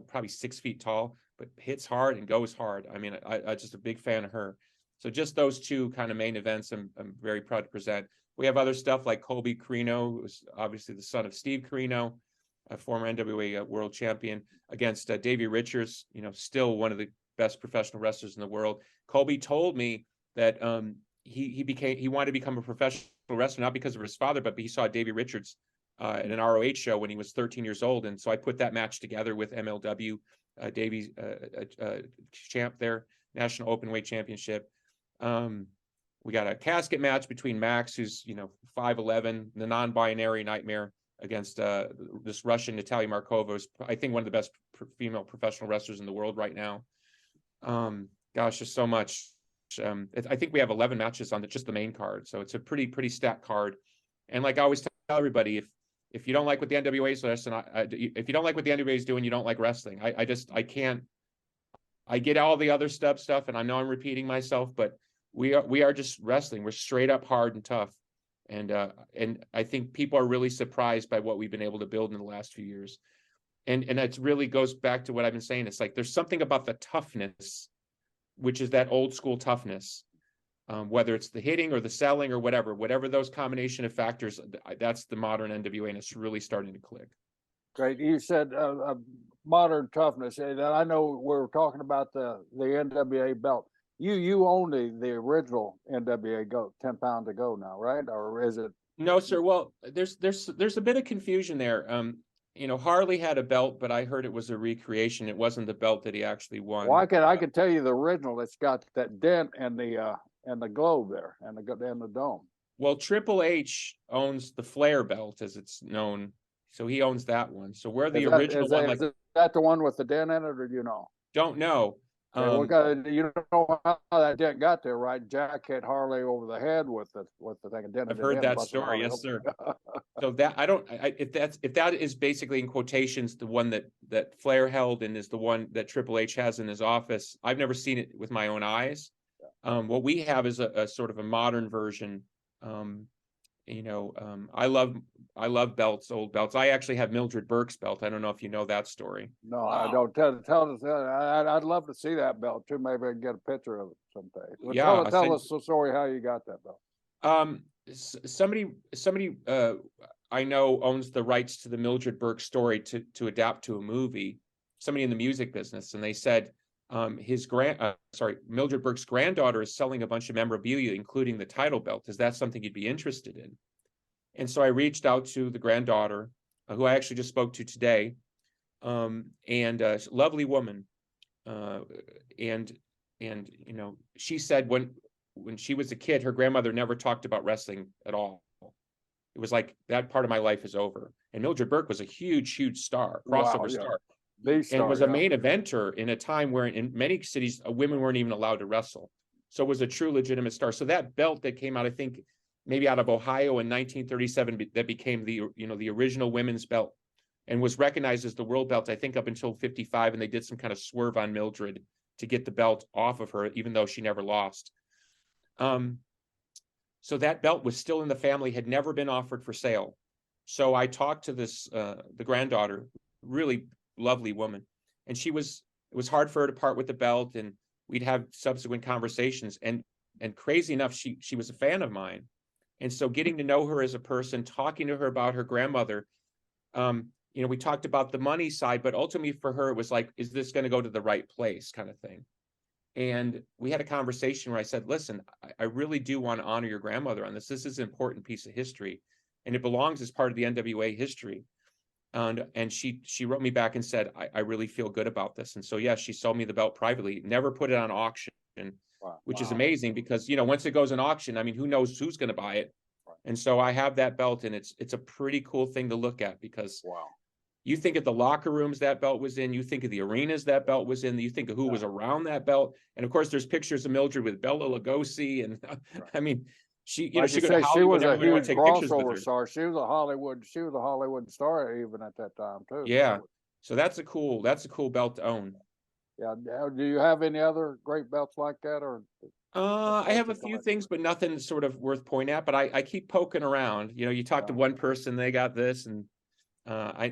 [SPEAKER 2] probably 6 feet tall, but hits hard and goes hard. I mean, I'm just a big fan of her. So just those two kind of main events I'm very proud to present. We have other stuff like Colby Carino, who's obviously the son of Steve Carino, a former NWA world champion, against Davey Richards, still one of the best professional wrestlers in the world. Colby told me that he wanted to become a professional wrestler, not because of his father, but he saw Davey Richards at an ROH show when he was 13 years old. And so I put that match together with MLW, Davey's champ there, National Openweight Championship. We got a casket match between Max, who's 5'11", the non-binary nightmare, against this Russian Natalia Markova, who's I think one of the best female professional wrestlers in the world right now. Gosh, there's so much. I think we have 11 matches on just the main card, so it's a pretty stacked card. And like I always tell everybody, if you don't like what the NWA is wrestling, if you don't like what the NWA is doing, you don't like wrestling. I can't. I get all the other stuff, and I know I'm repeating myself, but we are just wrestling. We're straight up hard and tough. And I think people are really surprised by what we've been able to build in the last few years. And it really goes back to what I've been saying. It's like there's something about the toughness, which is that old school toughness, whether it's the hitting or the selling or whatever those combination of factors, that's the modern NWA, and it's really starting to click.
[SPEAKER 3] Great. You said modern toughness, and I know we were talking about the NWA belt. You own the original NWA go 10 pound to go now, right? Or is it?
[SPEAKER 2] No, sir. Well, there's a bit of confusion there. Harley had a belt, but I heard it was a recreation. It wasn't the belt that he actually won.
[SPEAKER 3] Well, I can tell you the original. It's got that dent and the globe there and the dome.
[SPEAKER 2] Well, Triple H owns the Flair belt, as it's known, so he owns that one. So we're the original one.
[SPEAKER 3] Is that the one with the dent in it, or do you know?
[SPEAKER 2] Don't know.
[SPEAKER 3] You know how that dent got there, right? Jack hit Harley over the head with the thing.
[SPEAKER 2] I've heard that story, yes, sir. So that if that is basically in quotations the one that Flair held and is the one that Triple H has in his office. I've never seen it with my own eyes. What we have is a sort of a modern version. I love belts, old belts. I actually have Mildred Burke's belt. I don't know if you know that story.
[SPEAKER 3] No, wow. I don't. Tell us. I'd love to see that belt too. Maybe I can get a picture of it someday. Well,
[SPEAKER 2] yeah,
[SPEAKER 3] tell us the story how you got that belt.
[SPEAKER 2] Somebody I know owns the rights to the Mildred Burke story to adapt to a movie. Somebody in the music business, and they said Mildred Burke's granddaughter is selling a bunch of memorabilia, including the title belt. Is that something you'd be interested in? And so I reached out to the granddaughter, who I actually just spoke to today, and a lovely woman. And she said when she was a kid, her grandmother never talked about wrestling at all. It was like, that part of my life is over. And Mildred Burke was a huge star, crossover star. And was a main eventer in a time where in many cities, women weren't even allowed to wrestle. So it was a true legitimate star. So that belt that came out, I think, maybe out of Ohio in 1937, that became the original women's belt and was recognized as the world belt, I think, up until 55. And they did some kind of swerve on Mildred to get the belt off of her, even though she never lost. So that belt was still in the family, had never been offered for sale. So I talked to the granddaughter, really lovely woman, and it was hard for her to part with the belt, and we'd have subsequent conversations, and crazy enough, she was a fan of mine. And so getting to know her as a person, talking to her about her grandmother, we talked about the money side, but ultimately for her, it was like, is this going to go to the right place kind of thing? And we had a conversation where I said, listen, I really do want to honor your grandmother on this. This is an important piece of history, and it belongs as part of the NWA history. And she wrote me back and said, I really feel good about this. And so, yes, she sold me the belt privately, never put it on auction, which is amazing because, once it goes in auction, I mean, who knows who's going to buy it. And so I have that belt, and it's a pretty cool thing to look at because you think of the locker rooms that belt was in, you think of the arenas that belt was in, you think of who was around that belt. And of course, there's pictures of Mildred with Bela Lugosi. And I mean, she was a huge crossover
[SPEAKER 3] star. She was a Hollywood star even at that time too.
[SPEAKER 2] Yeah. So that's a cool belt to own.
[SPEAKER 3] Yeah. Do you have any other great belts like that, or?
[SPEAKER 2] I have a few things, but nothing sort of worth pointing at. But I keep poking around. You talk to one person, they got this, and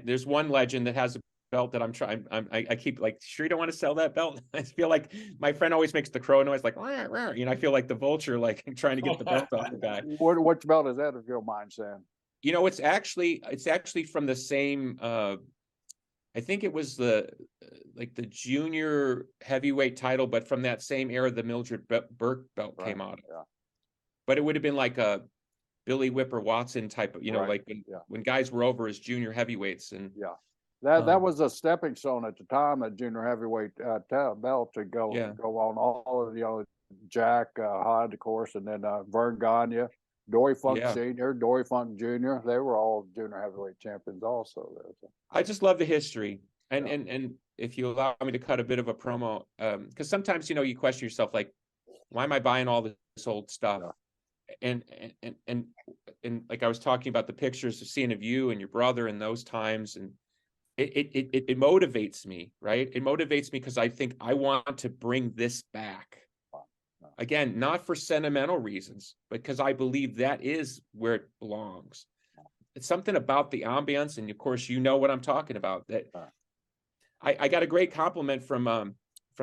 [SPEAKER 2] there's one legend that has a belt that I'm trying. I keep like, sure you don't want to sell that belt? I feel like my friend always makes the crow noise, like, rah, rah. I feel like the vulture, like trying to get the belt off the guy.
[SPEAKER 3] What belt is that, if you don't mind saying?
[SPEAKER 2] It's actually from the same. I think it was the junior heavyweight title, but from that same era, the Mildred Burke belt came out. Yeah. But it would have been like a Billy Whipper Watson type of, when guys were over as junior heavyweights. And
[SPEAKER 3] that was a stepping stone at the time, that junior heavyweight belt to go on all of Jack Hyde, of course, and then Vern Gagne, Dory Funk Sr., Dory Funk Jr. They were all junior heavyweight champions also.
[SPEAKER 2] I just love the history. And if you allow me to cut a bit of a promo, because sometimes, you question yourself, like, why am I buying all this old stuff? And like I was talking about the pictures of seeing of you and your brother in those times, and it motivates me, right? It motivates me because I think I want to bring this back. again, not for sentimental reasons, because I believe that is where it belongs. It's something about the ambience, and of course, you know what I'm talking about. That I got a great compliment from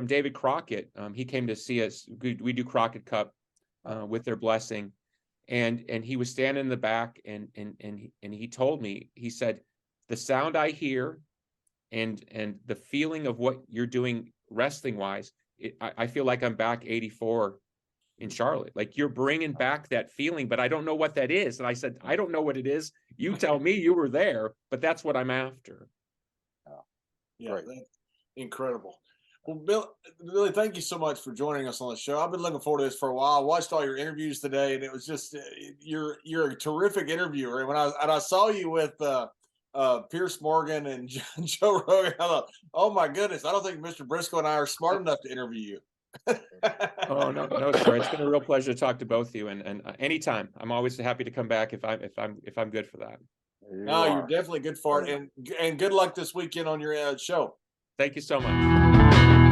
[SPEAKER 2] David Crockett. He came to see us. We do Crockett Cup with their blessing, and he was standing in the back, and he told me, he said, the sound I hear, and the feeling of what you're doing wrestling wise, I feel like I'm back 84 in Charlotte. Like, you're bringing back that feeling, but I don't know what that is. And I said, I don't know what it is. You tell me, you were there, but that's what I'm after.
[SPEAKER 1] Yeah, that's incredible. Well, Billy, thank you so much for joining us on the show. I've been looking forward to this for a while. I watched all your interviews today, and it was just you're a terrific interviewer. And when I saw you with Pierce Morgan and Joe Rogan, I thought, oh my goodness, I don't think Mr. Brisco and I are smart enough to interview you.
[SPEAKER 2] Oh, no, sir. It's been a real pleasure to talk to both of you, and anytime. I'm always happy to come back if I'm good for that.
[SPEAKER 1] No, you're definitely good for it, and good luck this weekend on your show.
[SPEAKER 2] Thank you so much.